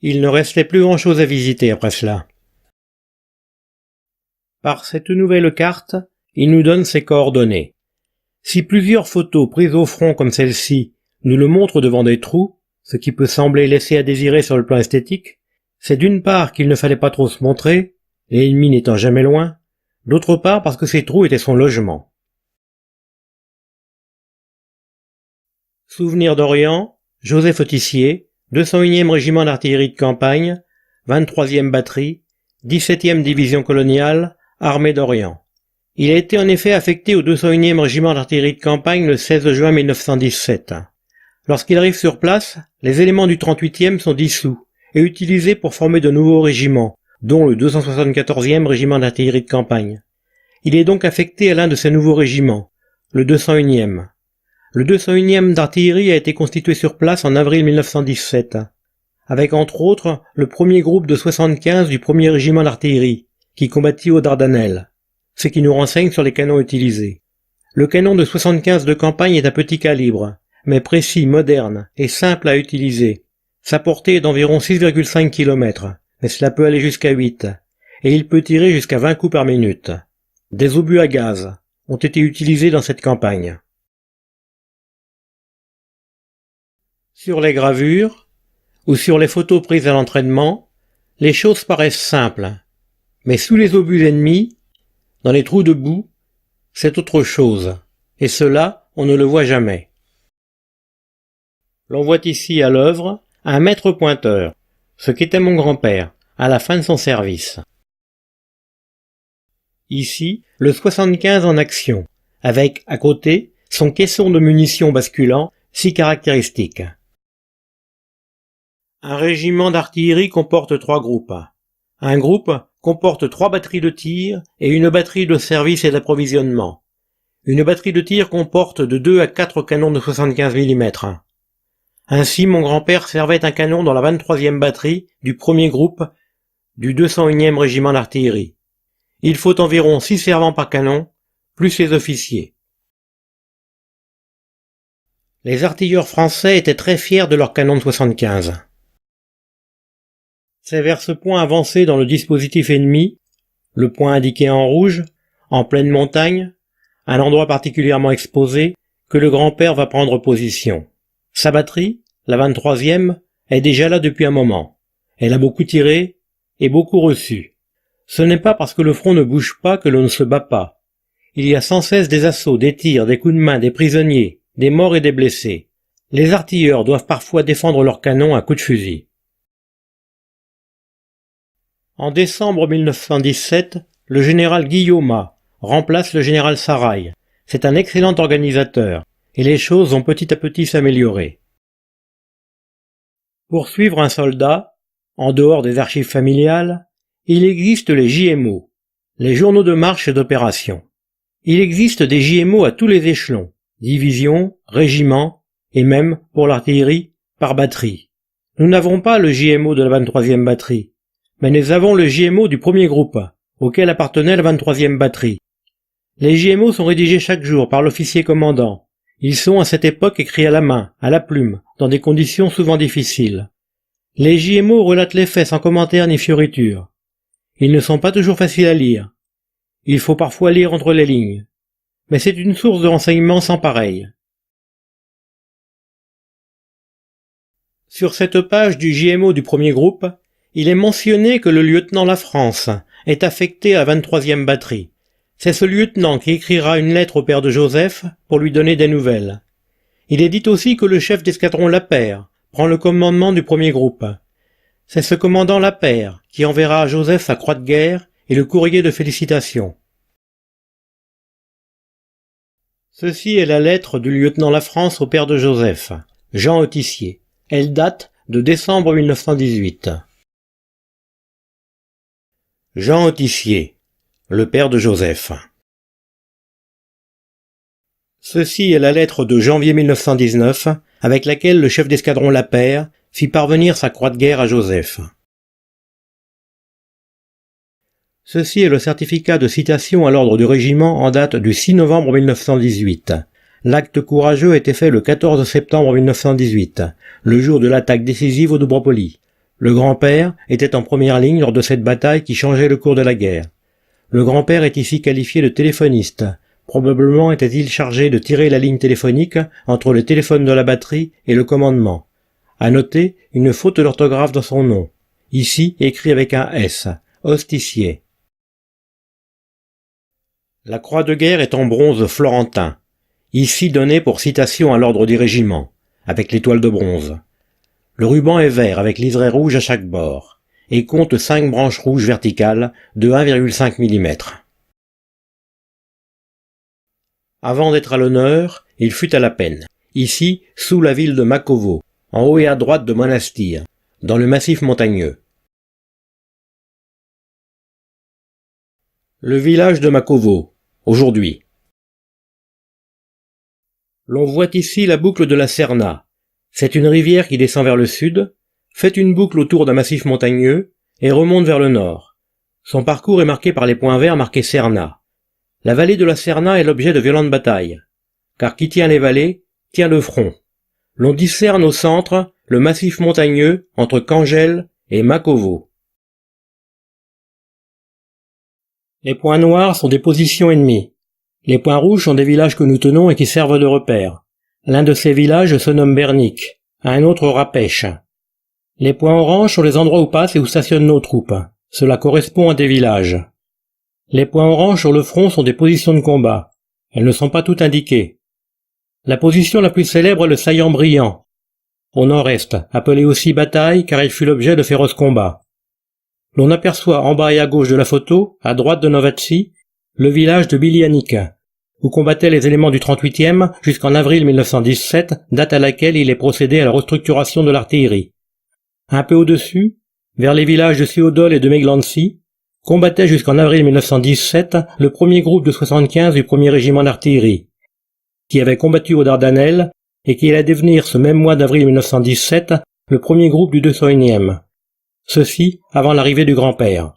Il ne restait plus grand-chose à visiter après cela. Par cette nouvelle carte, il nous donne ses coordonnées. Si plusieurs photos prises au front comme celle-ci nous le montrent devant des trous, ce qui peut sembler laisser à désirer sur le plan esthétique, c'est d'une part qu'il ne fallait pas trop se montrer, l'ennemi n'étant jamais loin, d'autre part parce que ces trous étaient son logement. Souvenir d'Orient, Joseph Autissier, 201e régiment d'artillerie de campagne, 23e batterie, 17e division coloniale, armée d'Orient. Il a été en effet affecté au 201e régiment d'artillerie de campagne le 16 juin 1917. Lorsqu'il arrive sur place, les éléments du 38e sont dissous et utilisés pour former de nouveaux régiments, dont le 274e régiment d'artillerie de campagne. Il est donc affecté à l'un de ces nouveaux régiments, le 201e. Le 201e d'artillerie a été constitué sur place en avril 1917, avec entre autres le premier groupe de 75 du 1er régiment d'artillerie, qui combattit aux Dardanelles, ce qui nous renseigne sur les canons utilisés. Le canon de 75 de campagne est à petit calibre, mais précis, moderne et simple à utiliser. Sa portée est d'environ 6,5 km, mais cela peut aller jusqu'à 8, et il peut tirer jusqu'à 20 coups par minute. Des obus à gaz ont été utilisés dans cette campagne. Sur les gravures, ou sur les photos prises à l'entraînement, les choses paraissent simples, mais sous les obus ennemis, dans les trous de boue, c'est autre chose, et cela, on ne le voit jamais. L'on voit ici à l'œuvre un maître pointeur, ce qu'était mon grand-père, à la fin de son service. Ici, le 75 en action, avec, à côté, son caisson de munitions basculant, si caractéristique. Un régiment d'artillerie comporte 3 groupes. Un groupe comporte 3 batteries de tir et une batterie de service et d'approvisionnement. Une batterie de tir comporte de 2 à 4 canons de 75 mm. Ainsi, mon grand-père servait un canon dans la 23e batterie du premier groupe du 201e régiment d'artillerie. Il faut environ 6 servants par canon, plus les officiers. Les artilleurs français étaient très fiers de leur canon de 75. C'est vers ce point avancé dans le dispositif ennemi, le point indiqué en rouge, en pleine montagne, un endroit particulièrement exposé, que le grand-père va prendre position. Sa batterie, la 23e, est déjà là depuis un moment. Elle a beaucoup tiré et beaucoup reçu. Ce n'est pas parce que le front ne bouge pas que l'on ne se bat pas. Il y a sans cesse des assauts, des tirs, des coups de main, des prisonniers, des morts et des blessés. Les artilleurs doivent parfois défendre leur canon à coups de fusil. En décembre 1917, le général Guillaumat remplace le général Saraï. C'est un excellent organisateur, et les choses vont petit à petit s'améliorer. Pour suivre un soldat, en dehors des archives familiales, il existe les JMO, les journaux de marche et d'opération. Il existe des JMO à tous les échelons, divisions, régiments, et même, pour l'artillerie, par batterie. Nous n'avons pas le JMO de la 23e batterie, mais nous avons le JMO du premier groupe, auquel appartenait la 23e batterie. Les JMO sont rédigés chaque jour par l'officier commandant. Ils sont à cette époque écrits à la main, à la plume, dans des conditions souvent difficiles. Les JMO relatent les faits sans commentaires ni fioritures. Ils ne sont pas toujours faciles à lire. Il faut parfois lire entre les lignes. Mais c'est une source de renseignements sans pareil. Sur cette page du JMO du premier groupe, il est mentionné que le lieutenant La France est affecté à la 23e batterie. C'est ce lieutenant qui écrira une lettre au père de Joseph pour lui donner des nouvelles. Il est dit aussi que le chef d'escadron Lapeyre prend le commandement du premier groupe. C'est ce commandant Lapeyre qui enverra à Joseph sa croix de guerre et le courrier de félicitations. Ceci est la lettre du lieutenant La France au père de Joseph, Jean Autissier. Elle date de décembre 1918. Jean Autissier, le père de Joseph. Ceci est la lettre de janvier 1919 avec laquelle le chef d'escadron Lapeyre fit parvenir sa croix de guerre à Joseph. Ceci est le certificat de citation à l'ordre du régiment en date du 6 novembre 1918. L'acte courageux a été fait le 14 septembre 1918, le jour de l'attaque décisive au Dobropoli. Le grand-père était en première ligne lors de cette bataille qui changeait le cours de la guerre. Le grand-père est ici qualifié de téléphoniste. Probablement était-il chargé de tirer la ligne téléphonique entre le téléphone de la batterie et le commandement. À noter une faute d'orthographe dans son nom. Ici écrit avec un S, Hostissier. La croix de guerre est en bronze florentin. Ici donnée pour citation à l'ordre du régiment, avec l'étoile de bronze. Le ruban est vert avec liseré rouge à chaque bord, et compte 5 branches rouges verticales de 1,5 mm. Avant d'être à l'honneur, il fut à la peine. Ici, sous la ville de Makovo, en haut et à droite de Monastir, dans le massif montagneux. Le village de Makovo, aujourd'hui. L'on voit ici la boucle de la Serna. C'est une rivière qui descend vers le sud, fait une boucle autour d'un massif montagneux et remonte vers le nord. Son parcours est marqué par les points verts marqués Serna. La vallée de la Serna est l'objet de violentes batailles, car qui tient les vallées, tient le front. L'on discerne au centre le massif montagneux entre Kangel et Makovo. Les points noirs sont des positions ennemies. Les points rouges sont des villages que nous tenons et qui servent de repères. L'un de ces villages se nomme Bernik, un autre Rapèche. Les points oranges sont les endroits où passent et où stationnent nos troupes. Cela correspond à des villages. Les points oranges sur le front sont des positions de combat. Elles ne sont pas toutes indiquées. La position la plus célèbre est le saillant brillant, au nord-est, appelé aussi bataille car il fut l'objet de féroces combats. L'on aperçoit en bas et à gauche de la photo, à droite de Novatsi, le village de Bilianica, où combattaient les éléments du 38e jusqu'en avril 1917, date à laquelle il est procédé à la restructuration de l'artillerie. Un peu au-dessus, vers les villages de Siodol et de Meglancy, combattait jusqu'en avril 1917 le premier groupe de 75 du 1er régiment d'artillerie, qui avait combattu aux Dardanelles et qui allait devenir ce même mois d'avril 1917 le premier groupe du 201e. Ceci avant l'arrivée du grand-père.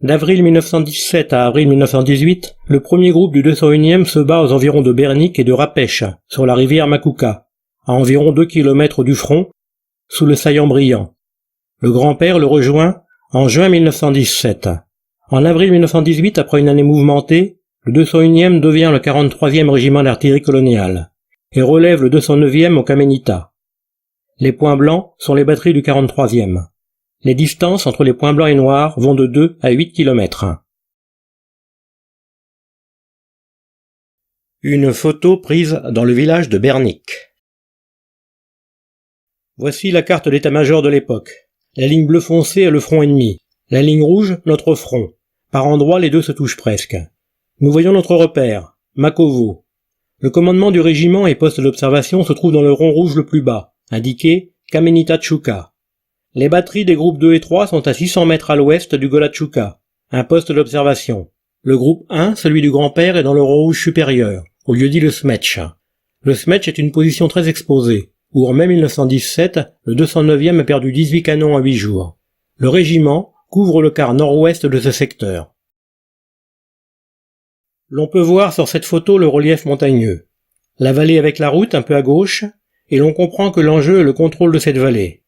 D'avril 1917 à avril 1918, le premier groupe du 201e se bat aux environs de Bernik et de Rapèche, sur la rivière Makuka, à environ 2 km du front, sous le saillant brillant. Le grand-père le rejoint en juin 1917. En avril 1918, après une année mouvementée, le 201e devient le 43e régiment d'artillerie coloniale et relève le 209e au Kamenita. Les points blancs sont les batteries du 43e. Les distances entre les points blancs et noirs vont de 2 à 8 km. Une photo prise dans le village de Bernik. Voici la carte d'état-major de l'époque. La ligne bleu foncé est le front ennemi. La ligne rouge, notre front. Par endroits, les deux se touchent presque. Nous voyons notre repère, Makovo. Le commandement du régiment et poste d'observation se trouve dans le rond rouge le plus bas, indiqué Kamenita Tchouka. Les batteries des groupes 2 et 3 sont à 600 mètres à l'ouest du Golatchouka, un poste d'observation. Le groupe 1, celui du grand-père, est dans le rond rouge supérieur, au lieu-dit le Smetch. Le Smetch est une position très exposée, où en mai 1917, le 209e a perdu 18 canons en 8 jours. Le régiment couvre le quart nord-ouest de ce secteur. L'on peut voir sur cette photo le relief montagneux. La vallée avec la route un peu à gauche, et l'on comprend que l'enjeu est le contrôle de cette vallée.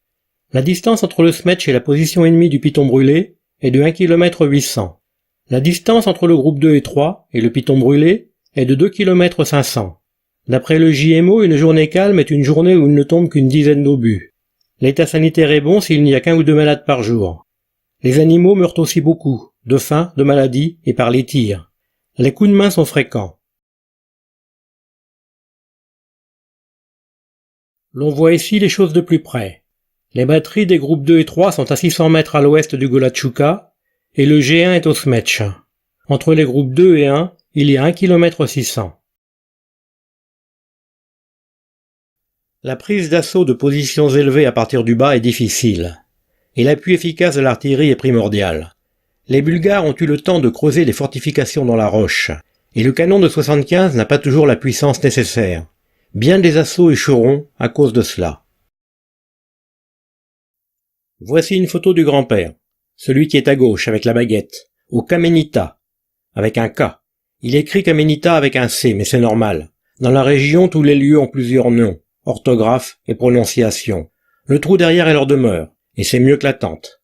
La distance entre le Smetch et la position ennemie du Piton Brûlé est de 1 km 800. La distance entre le groupe 2 et 3 et le Piton Brûlé est de 2 km 500. D'après le JMO, une journée calme est une journée où il ne tombe qu'une dizaine d'obus. L'état sanitaire est bon s'il n'y a qu'1 ou 2 malades par jour. Les animaux meurent aussi beaucoup, de faim, de maladie et par les tirs. Les coups de main sont fréquents. L'on voit ici les choses de plus près. Les batteries des groupes 2 et 3 sont à 600 mètres à l'ouest du Golatchouka et le G1 est au Smetch. Entre les groupes 2 et 1, il y a 1 km 600. La prise d'assaut de positions élevées à partir du bas est difficile, et l'appui efficace de l'artillerie est primordial. Les Bulgares ont eu le temps de creuser des fortifications dans la roche, et le canon de 75 n'a pas toujours la puissance nécessaire. Bien des assauts échoueront à cause de cela. Voici une photo du grand-père, celui qui est à gauche avec la baguette, au Kamenita, avec un K. Il écrit Kamenita avec un C, mais c'est normal. Dans la région, tous les lieux ont plusieurs noms, orthographes et prononciations. Le trou derrière est leur demeure, et c'est mieux que la tente.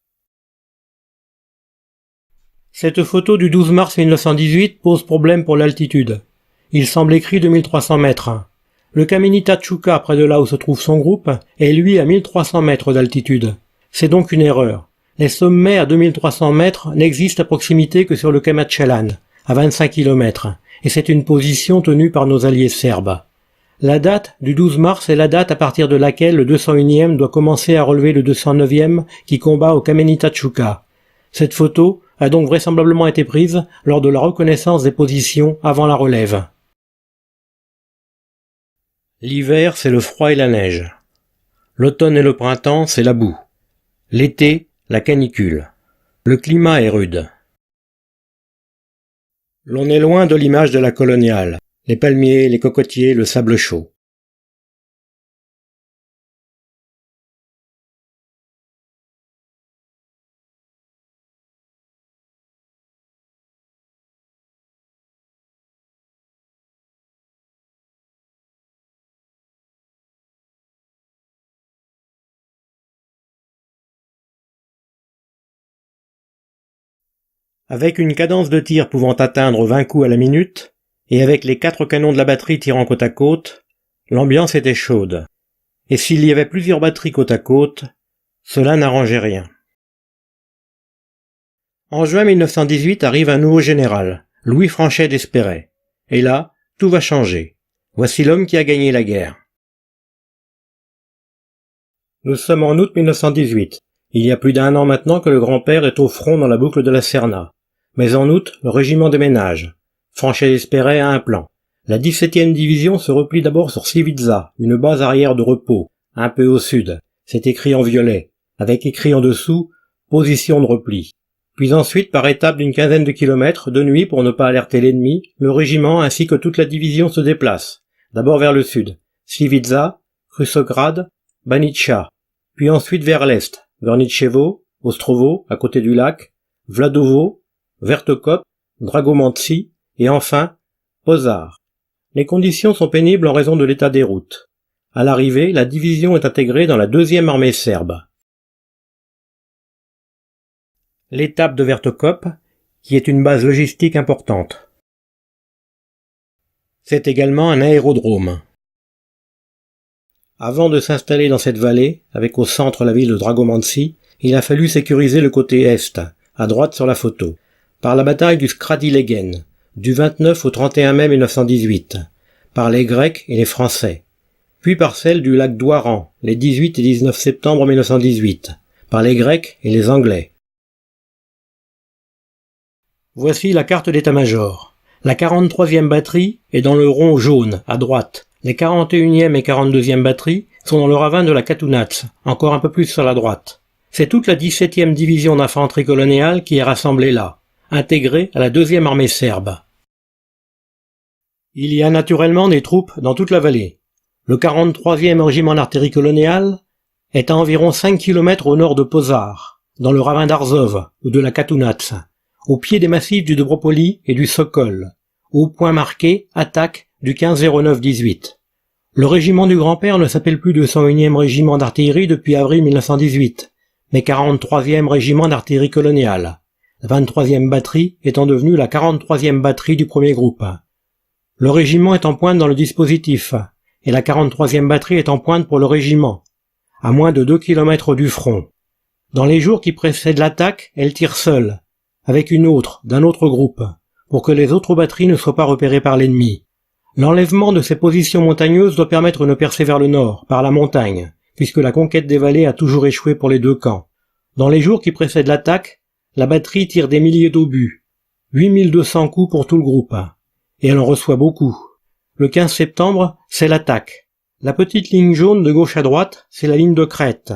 Cette photo du 12 mars 1918 pose problème pour l'altitude. Il semble écrit 2300 mètres. Le Kamenita Tchouka, près de là où se trouve son groupe, est lui à 1300 mètres d'altitude. C'est donc une erreur. Les sommets à 2300 mètres n'existent à proximité que sur le Kamachelan, à 25 km, et c'est une position tenue par nos alliés serbes. La date du 12 mars est la date à partir de laquelle le 201e doit commencer à relever le 209e qui combat au Kamenita Tchouka. Cette photo a donc vraisemblablement été prise lors de la reconnaissance des positions avant la relève. L'hiver, c'est le froid et la neige. L'automne et le printemps, c'est la boue. L'été, la canicule. Le climat est rude. L'on est loin de l'image de la coloniale, les palmiers, les cocotiers, le sable chaud. Avec une cadence de tir pouvant atteindre 20 coups à la minute, et avec les 4 canons de la batterie tirant côte à côte, l'ambiance était chaude. Et s'il y avait plusieurs batteries côte à côte, cela n'arrangeait rien. En juin 1918 arrive un nouveau général, Louis Franchet d'Espéret. Et là, tout va changer. Voici l'homme qui a gagné la guerre. Nous sommes en août 1918. Il y a plus d'1 an maintenant que le grand-père est au front dans la boucle de la Serna. Mais en août, le régiment déménage. Franchet d'Espéret a un plan. La 17e division se replie d'abord sur Sivitza, une base arrière de repos, un peu au sud. C'est écrit en violet, avec écrit en dessous « Position de repli ». Puis ensuite, par étapes d'une quinzaine de kilomètres, de nuit pour ne pas alerter l'ennemi, le régiment ainsi que toute la division se déplacent. D'abord vers le sud, Sivitza, Krusograd, Banitcha, puis ensuite vers l'est, Vernichevo, Ostrovo, à côté du lac, Vladovo, Vertokop, Dragomanci et enfin Pozar. Les conditions sont pénibles en raison de l'état des routes. À l'arrivée, la division est intégrée dans la 2e armée serbe. L'étape de Vertokop, qui est une base logistique importante. C'est également un aérodrome. Avant de s'installer dans cette vallée, avec au centre la ville de Dragomanci, il a fallu sécuriser le côté est, à droite sur la photo, par la bataille du Skradilegen, du 29 au 31 mai 1918, par les Grecs et les Français, puis par celle du lac Douaran, les 18 et 19 septembre 1918, par les Grecs et les Anglais. Voici la carte d'état-major. La 43e batterie est dans le rond jaune, à droite. Les 41e et 42e batteries sont dans le ravin de la Katounats, encore un peu plus sur la droite. C'est toute la 17e division d'infanterie coloniale qui est rassemblée là, intégrée à la 2e armée serbe. Il y a naturellement des troupes dans toute la vallée. Le 43e régiment d'artillerie coloniale est à environ 5 km au nord de Pozar, dans le ravin d'Arzov ou de la Katounats, au pied des massifs du Dobropoli et du Sokol, au point marqué attaque du 15-09-18. Le régiment du grand-père ne s'appelle plus 201e régiment d'artillerie depuis avril 1918, mais 43e régiment d'artillerie coloniale, la 23e batterie étant devenue la 43e batterie du premier groupe. Le régiment est en pointe dans le dispositif, et la 43e batterie est en pointe pour le régiment, à moins de 2 km du front. Dans les jours qui précèdent l'attaque, elle tire seule, avec une autre, d'un autre groupe, pour que les autres batteries ne soient pas repérées par l'ennemi. L'enlèvement de ces positions montagneuses doit permettre une percée vers le nord, par la montagne, puisque la conquête des vallées a toujours échoué pour les deux camps. Dans les jours qui précèdent l'attaque, la batterie tire des milliers d'obus, 8200 coups pour tout le groupe, et elle en reçoit beaucoup. Le 15 septembre, c'est l'attaque. La petite ligne jaune de gauche à droite, c'est la ligne de crête.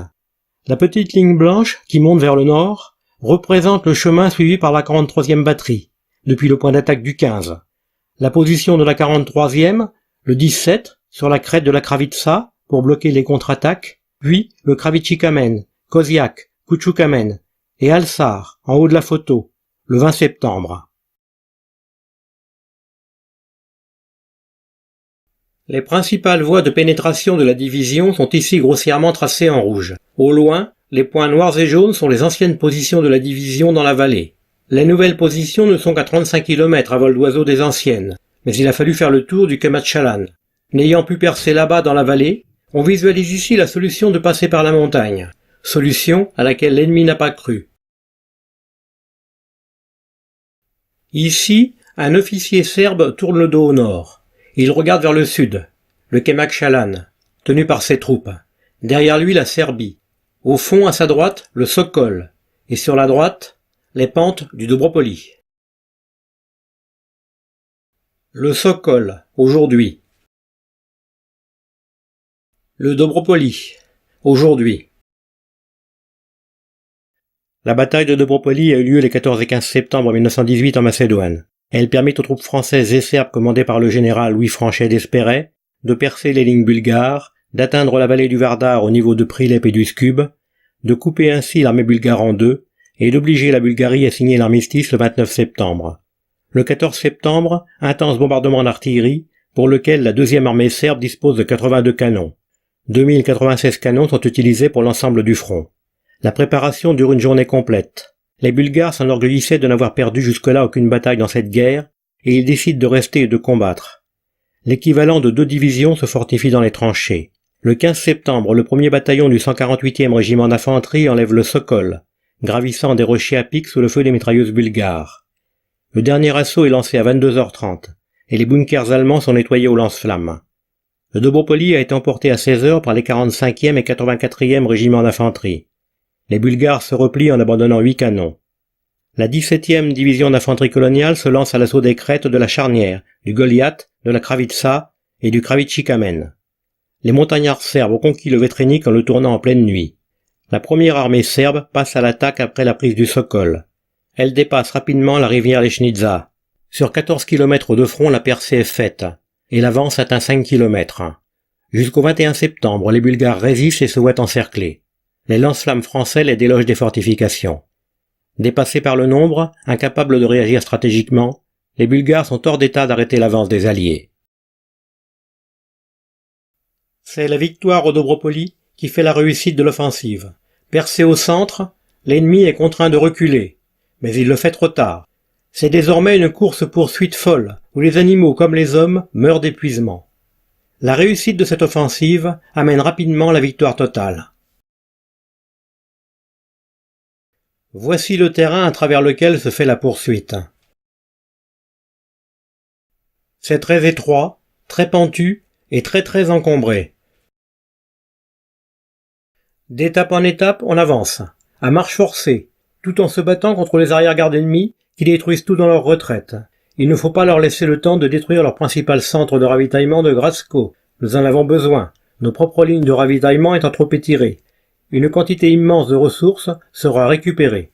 La petite ligne blanche, qui monte vers le nord, représente le chemin suivi par la 43e batterie, depuis le point d'attaque du 15. La position de la 43e, le 17, sur la crête de la Kravitsa, pour bloquer les contre-attaques, puis le Kravitchikamen, Koziak, Kuchukamen et Alsar, en haut de la photo, le 20 septembre. Les principales voies de pénétration de la division sont ici grossièrement tracées en rouge. Au loin, les points noirs et jaunes sont les anciennes positions de la division dans la vallée. Les nouvelles positions ne sont qu'à 35 km à vol d'oiseau des anciennes, mais il a fallu faire le tour du Kematchalan. N'ayant pu percer là-bas dans la vallée, on visualise ici la solution de passer par la montagne, solution à laquelle l'ennemi n'a pas cru. Ici, un officier serbe tourne le dos au nord. Il regarde vers le sud, le Kematchalan, tenu par ses troupes. Derrière lui, la Serbie. Au fond, à sa droite, le Sokol. Et sur la droite, les pentes du Dobropoli. Le Sokol, aujourd'hui. Le Dobropoli, aujourd'hui. La bataille de Dobropoli a eu lieu les 14 et 15 septembre 1918 en Macédoine. Elle permit aux troupes françaises et serbes commandées par le général Louis Franchet d'Espéret de percer les lignes bulgares, d'atteindre la vallée du Vardar au niveau de Prilep et du Skub, de couper ainsi l'armée bulgare en deux et d'obliger la Bulgarie à signer l'armistice le 29 septembre. Le 14 septembre, intense bombardement d'artillerie pour lequel la deuxième armée serbe dispose de 82 canons. 2096 canons sont utilisés pour l'ensemble du front. La préparation dure une journée complète. Les Bulgares s'enorgueillissaient de n'avoir perdu jusque-là aucune bataille dans cette guerre, et ils décident de rester et de combattre. L'équivalent de 2 divisions se fortifie dans les tranchées. Le 15 septembre, le premier bataillon du 148e régiment d'infanterie enlève le Sokol, gravissant des rochers à pic sous le feu des mitrailleuses bulgares. Le dernier assaut est lancé à 22h30, et les bunkers allemands sont nettoyés au lance-flammes. Le Dobropoli a été emporté à 16h par les 45e et 84e régiments d'infanterie. Les Bulgares se replient en abandonnant 8 canons. La 17e division d'infanterie coloniale se lance à l'assaut des crêtes de la charnière, du Goliath, de la Kravitsa et du Kravitchikamen. Les montagnards serbes ont conquis le Vetrenik en le tournant en pleine nuit. La première armée serbe passe à l'attaque après la prise du Sokol. Elle dépasse rapidement la rivière Lechnica. Sur 14 km de front, la percée est faite, et l'avance atteint 5 km. Jusqu'au 21 septembre, les Bulgares résistent et se voient encerclés. Les lance-flammes français les délogent des fortifications. Dépassés par le nombre, incapables de réagir stratégiquement, les Bulgares sont hors d'état d'arrêter l'avance des Alliés. C'est la victoire au Dobropoli qui fait la réussite de l'offensive. Percé au centre, l'ennemi est contraint de reculer, mais il le fait trop tard. C'est désormais une course-poursuite folle, où les animaux comme les hommes meurent d'épuisement. La réussite de cette offensive amène rapidement la victoire totale. Voici le terrain à travers lequel se fait la poursuite. C'est très étroit, très pentu et très encombré. D'étape en étape, on avance, à marche forcée, tout en se battant contre les arrière-gardes ennemis qui détruisent tout dans leur retraite, Il ne faut pas leur laisser le temps de détruire leur principal centre de ravitaillement de Gradsko. Nous en avons besoin. Nos propres lignes de ravitaillement étant trop étirées. Une quantité immense de ressources sera récupérée.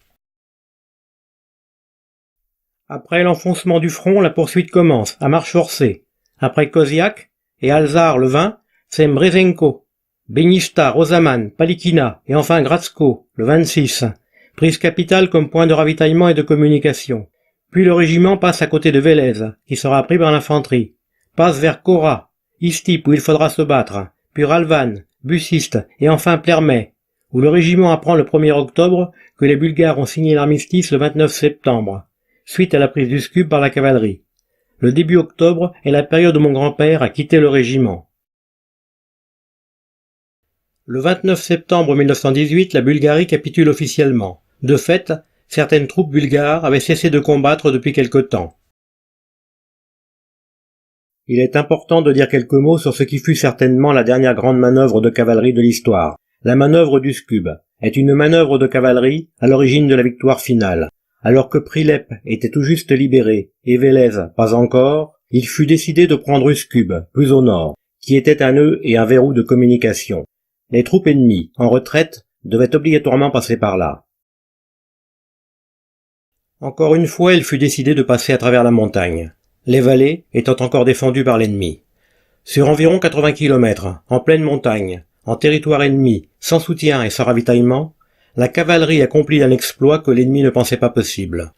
Après l'enfoncement du front, la poursuite commence, à marche forcée. Après Koziak et Alzar le 20, c'est Mrezenko, Benishta, Rozaman, Palikina et enfin Gradsko le 26. Prise capitale comme point de ravitaillement et de communication. Puis le régiment passe à côté de Velez, qui sera pris par l'infanterie. Passe vers Kora, Istip où il faudra se battre, puis Ralvan, Bussist et enfin Plermay, où le régiment apprend le 1er octobre que les Bulgares ont signé l'armistice le 29 septembre, suite à la prise d'Uskub par la cavalerie. Le début octobre est la période où mon grand-père a quitté le régiment. Le 29 septembre 1918, la Bulgarie capitule officiellement. De fait, certaines troupes bulgares avaient cessé de combattre depuis quelque temps. Il est important de dire quelques mots sur ce qui fut certainement la dernière grande manœuvre de cavalerie de l'histoire. La manœuvre d'Uskub est une manœuvre de cavalerie à l'origine de la victoire finale. Alors que Prilep était tout juste libéré et Velez pas encore, il fut décidé de prendre Uskub, plus au nord, qui était un nœud et un verrou de communication. Les troupes ennemies, en retraite, devaient obligatoirement passer par là. Encore une fois, il fut décidé de passer à travers la montagne, les vallées étant encore défendues par l'ennemi. Sur environ 80 km, en pleine montagne, en territoire ennemi, sans soutien et sans ravitaillement, la cavalerie accomplit un exploit que l'ennemi ne pensait pas possible.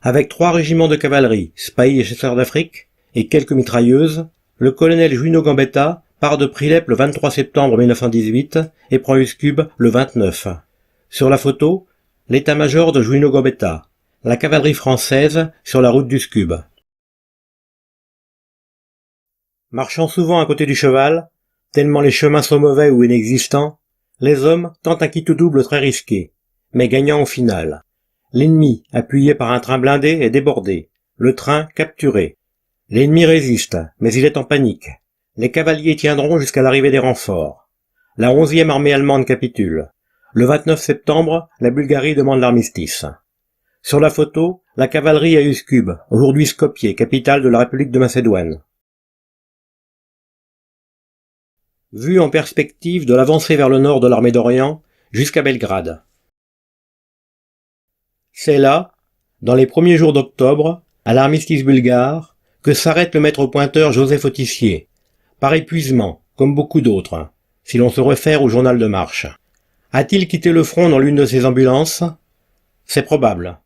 Avec 3 régiments de cavalerie, Spahis et chasseurs d'Afrique, et quelques mitrailleuses, le colonel Juino Gambetta part de Prilep le 23 septembre 1918 et prend Uskub le 29. Sur la photo, l'état-major de Juino Gambetta, la cavalerie française sur la route d'Uskub. Marchant souvent à côté du cheval, tellement les chemins sont mauvais ou inexistants, les hommes tentent un quitte-double très risqué, mais gagnant au final. L'ennemi, appuyé par un train blindé, est débordé, le train capturé. L'ennemi résiste, mais il est en panique. Les cavaliers tiendront jusqu'à l'arrivée des renforts. La 11e armée allemande capitule. Le 29 septembre, la Bulgarie demande l'armistice. Sur la photo, la cavalerie à Uskub, aujourd'hui Skopje, capitale de la République de Macédoine. Vue en perspective de l'avancée vers le nord de l'armée d'Orient jusqu'à Belgrade. C'est là, dans les premiers jours d'octobre, à l'armistice bulgare, que s'arrête le maître pointeur Joseph Autissier, par épuisement, comme beaucoup d'autres, si l'on se réfère au journal de marche. A-t-il quitté le front dans l'une de ses ambulances? C'est probable.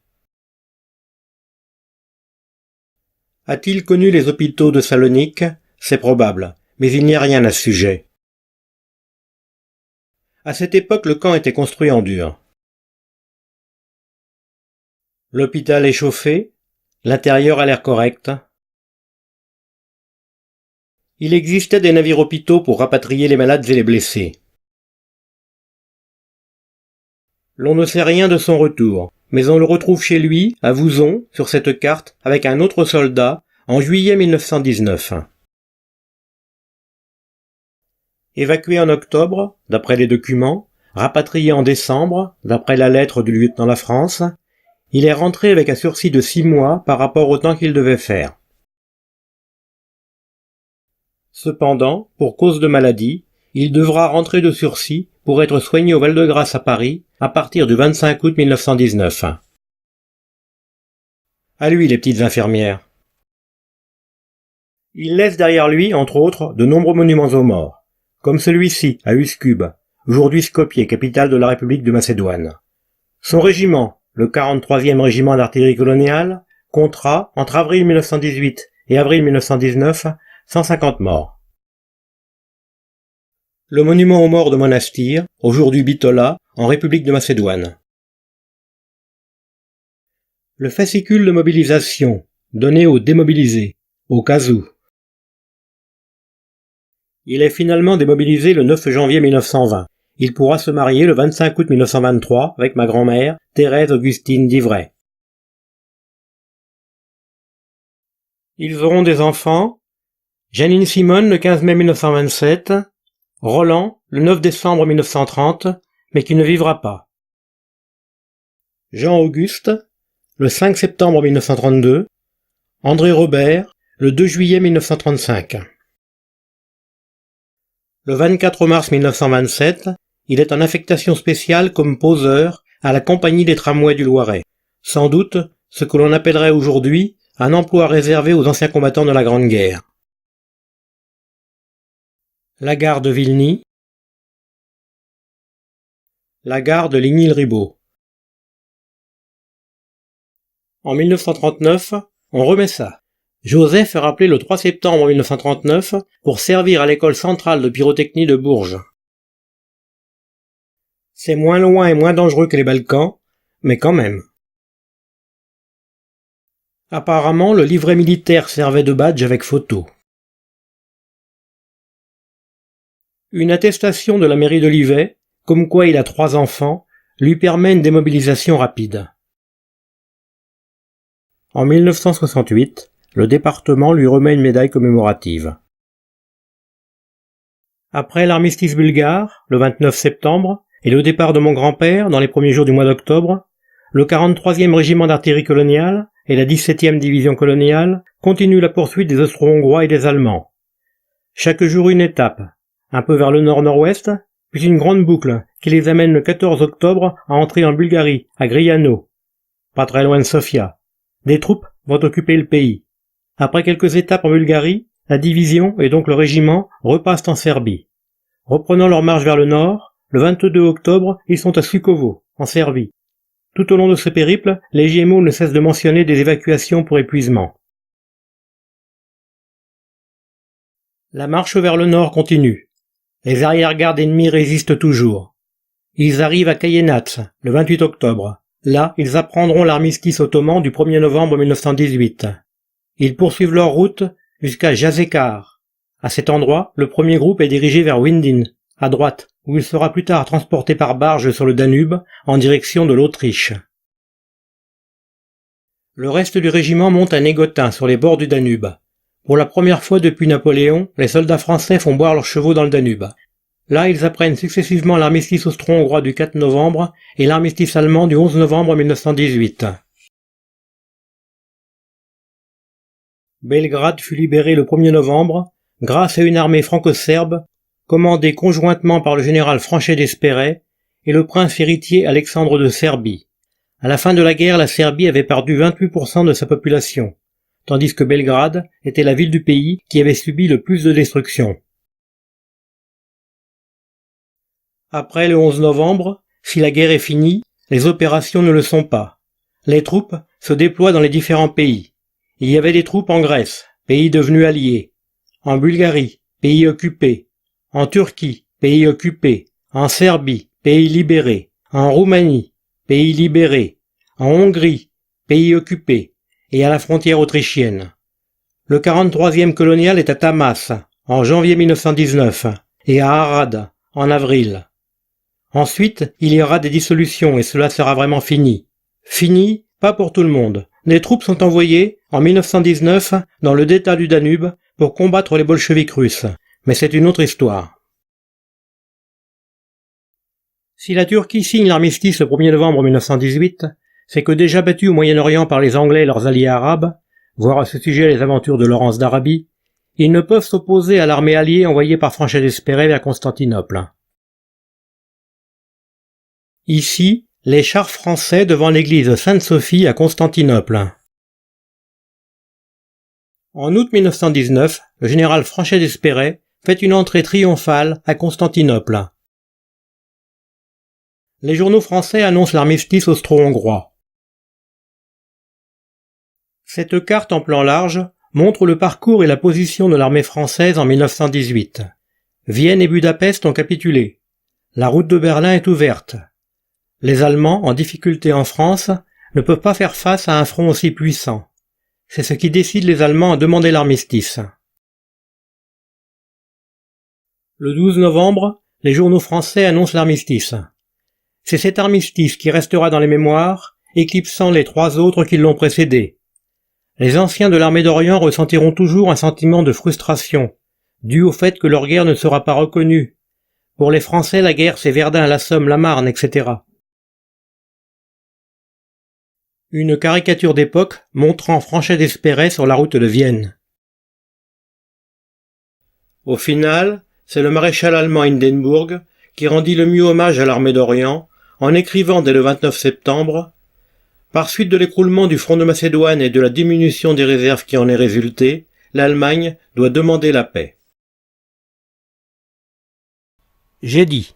A-t-il connu les hôpitaux de Salonique? C'est probable, mais il n'y a rien à ce sujet. À cette époque, le camp était construit en dur. L'hôpital est chauffé, l'intérieur a l'air correct. Il existait des navires hôpitaux pour rapatrier les malades et les blessés. L'on ne sait rien de son retour, mais on le retrouve chez lui, à Vouzon, sur cette carte, avec un autre soldat, en juillet 1919. Évacué en octobre, d'après les documents, rapatrié en décembre, d'après la lettre du lieutenant La France, il est rentré avec un sursis de 6 mois par rapport au temps qu'il devait faire. Cependant, pour cause de maladie, il devra rentrer de sursis pour être soigné au Val-de-Grâce à Paris à partir du 25 août 1919. À lui les petites infirmières. Il laisse derrière lui, entre autres, de nombreux monuments aux morts, comme celui-ci, à Uskub, aujourd'hui Skopje, capitale de la République de Macédoine. Son régiment, le 43e régiment d'artillerie coloniale, comptera, entre avril 1918 et avril 1919, 150 morts. Le monument aux morts de Monastir, aujourd'hui Bitola, en République de Macédoine. Le fascicule de mobilisation, donné aux démobilisés, au cas où. Il est finalement démobilisé le 9 janvier 1920. Il pourra se marier le 25 août 1923 avec ma grand-mère, Thérèse Augustine d'Ivray. Ils auront des enfants. Janine Simone le 15 mai 1927, Roland le 9 décembre 1930, mais qui ne vivra pas. Jean-Auguste le 5 septembre 1932, André Robert, le 2 juillet 1935. Le 24 mars 1927, il est en affectation spéciale comme poseur à la Compagnie des tramways du Loiret. Sans doute ce que l'on appellerait aujourd'hui un emploi réservé aux anciens combattants de la Grande Guerre. La gare de Vilny. La gare de Ligny-le-Ribaud. En 1939, on remet ça. Joseph est rappelé le 3 septembre 1939 pour servir à l'école centrale de pyrotechnie de Bourges. C'est moins loin et moins dangereux que les Balkans, mais quand même. Apparemment, le livret militaire servait de badge avec photo. Une attestation de la mairie d'Olivet, comme quoi il a 3 enfants, lui permet une démobilisation rapide. En 1968, le département lui remet une médaille commémorative. Après l'armistice bulgare, le 29 septembre, et le départ de mon grand-père dans les premiers jours du mois d'octobre, le 43e régiment d'artillerie coloniale et la 17e division coloniale continuent la poursuite des Austro-Hongrois et des Allemands. Chaque jour une étape, un peu vers le nord-nord-ouest, puis une grande boucle qui les amène le 14 octobre à entrer en Bulgarie, à Griano, pas très loin de Sofia. Des troupes vont occuper le pays. Après quelques étapes en Bulgarie, la division et donc le régiment repassent en Serbie. Reprenant leur marche vers le nord, le 22 octobre, ils sont à Sukovo, en Serbie. Tout au long de ce périple, les Gémeaux ne cessent de mentionner des évacuations pour épuisement. La marche vers le nord continue. Les arrière-gardes ennemis résistent toujours. Ils arrivent à Kayenats, le 28 octobre. Là, ils apprendront l'armistice ottoman du 1er novembre 1918. Ils poursuivent leur route jusqu'à Jazekar. À cet endroit, le premier groupe est dirigé vers Windin, à droite, où il sera plus tard transporté par barge sur le Danube, en direction de l'Autriche. Le reste du régiment monte à Négotin, sur les bords du Danube. Pour la première fois depuis Napoléon, les soldats français font boire leurs chevaux dans le Danube. Là, ils apprennent successivement l'armistice austro-hongrois du 4 novembre et l'armistice allemand du 11 novembre 1918. Belgrade fut libérée le 1er novembre grâce à une armée franco-serbe commandée conjointement par le général Franchet d'Espéret et le prince héritier Alexandre de Serbie. À la fin de la guerre, la Serbie avait perdu 28% de sa population, tandis que Belgrade était la ville du pays qui avait subi le plus de destruction. Après le 11 novembre, si la guerre est finie, les opérations ne le sont pas. Les troupes se déploient dans les différents pays. Il y avait des troupes en Grèce, pays devenu allié, en Bulgarie, pays occupé, en Turquie, pays occupé, en Serbie, pays libéré, en Roumanie, pays libéré, en Hongrie, pays occupé, et à la frontière autrichienne. Le 43e colonial est à Tamas, en janvier 1919, et à Arad, en avril. Ensuite, il y aura des dissolutions et cela sera vraiment fini. Fini, pas pour tout le monde. Des troupes sont envoyées, en 1919, dans le delta du Danube pour combattre les bolcheviks russes. Mais c'est une autre histoire. Si la Turquie signe l'armistice le 1er novembre 1918, c'est que déjà battus au Moyen-Orient par les Anglais et leurs alliés arabes, voir à ce sujet les aventures de Laurence d'Arabie, ils ne peuvent s'opposer à l'armée alliée envoyée par Franchet d'Espéret vers Constantinople. Ici, les chars français devant l'église Sainte-Sophie à Constantinople. En août 1919, le général Franchet d'Espéret fait une entrée triomphale à Constantinople. Les journaux français annoncent l'armistice austro-hongrois. Cette carte en plan large montre le parcours et la position de l'armée française en 1918. Vienne et Budapest ont capitulé. La route de Berlin est ouverte. Les Allemands, en difficulté en France, ne peuvent pas faire face à un front aussi puissant. C'est ce qui décide les Allemands à demander l'armistice. Le 12 novembre, les journaux français annoncent l'armistice. C'est cet armistice qui restera dans les mémoires, éclipsant les 3 autres qui l'ont précédé. Les anciens de l'armée d'Orient ressentiront toujours un sentiment de frustration, dû au fait que leur guerre ne sera pas reconnue. Pour les Français, la guerre c'est Verdun, la Somme, la Marne, etc. Une caricature d'époque montrant Franchet d'Espéret sur la route de Vienne. Au final, c'est le maréchal allemand Hindenburg qui rendit le mieux hommage à l'armée d'Orient en écrivant dès le 29 septembre « Par suite de l'écroulement du front de Macédoine et de la diminution des réserves qui en est résultée, l'Allemagne doit demander la paix. » J'ai dit.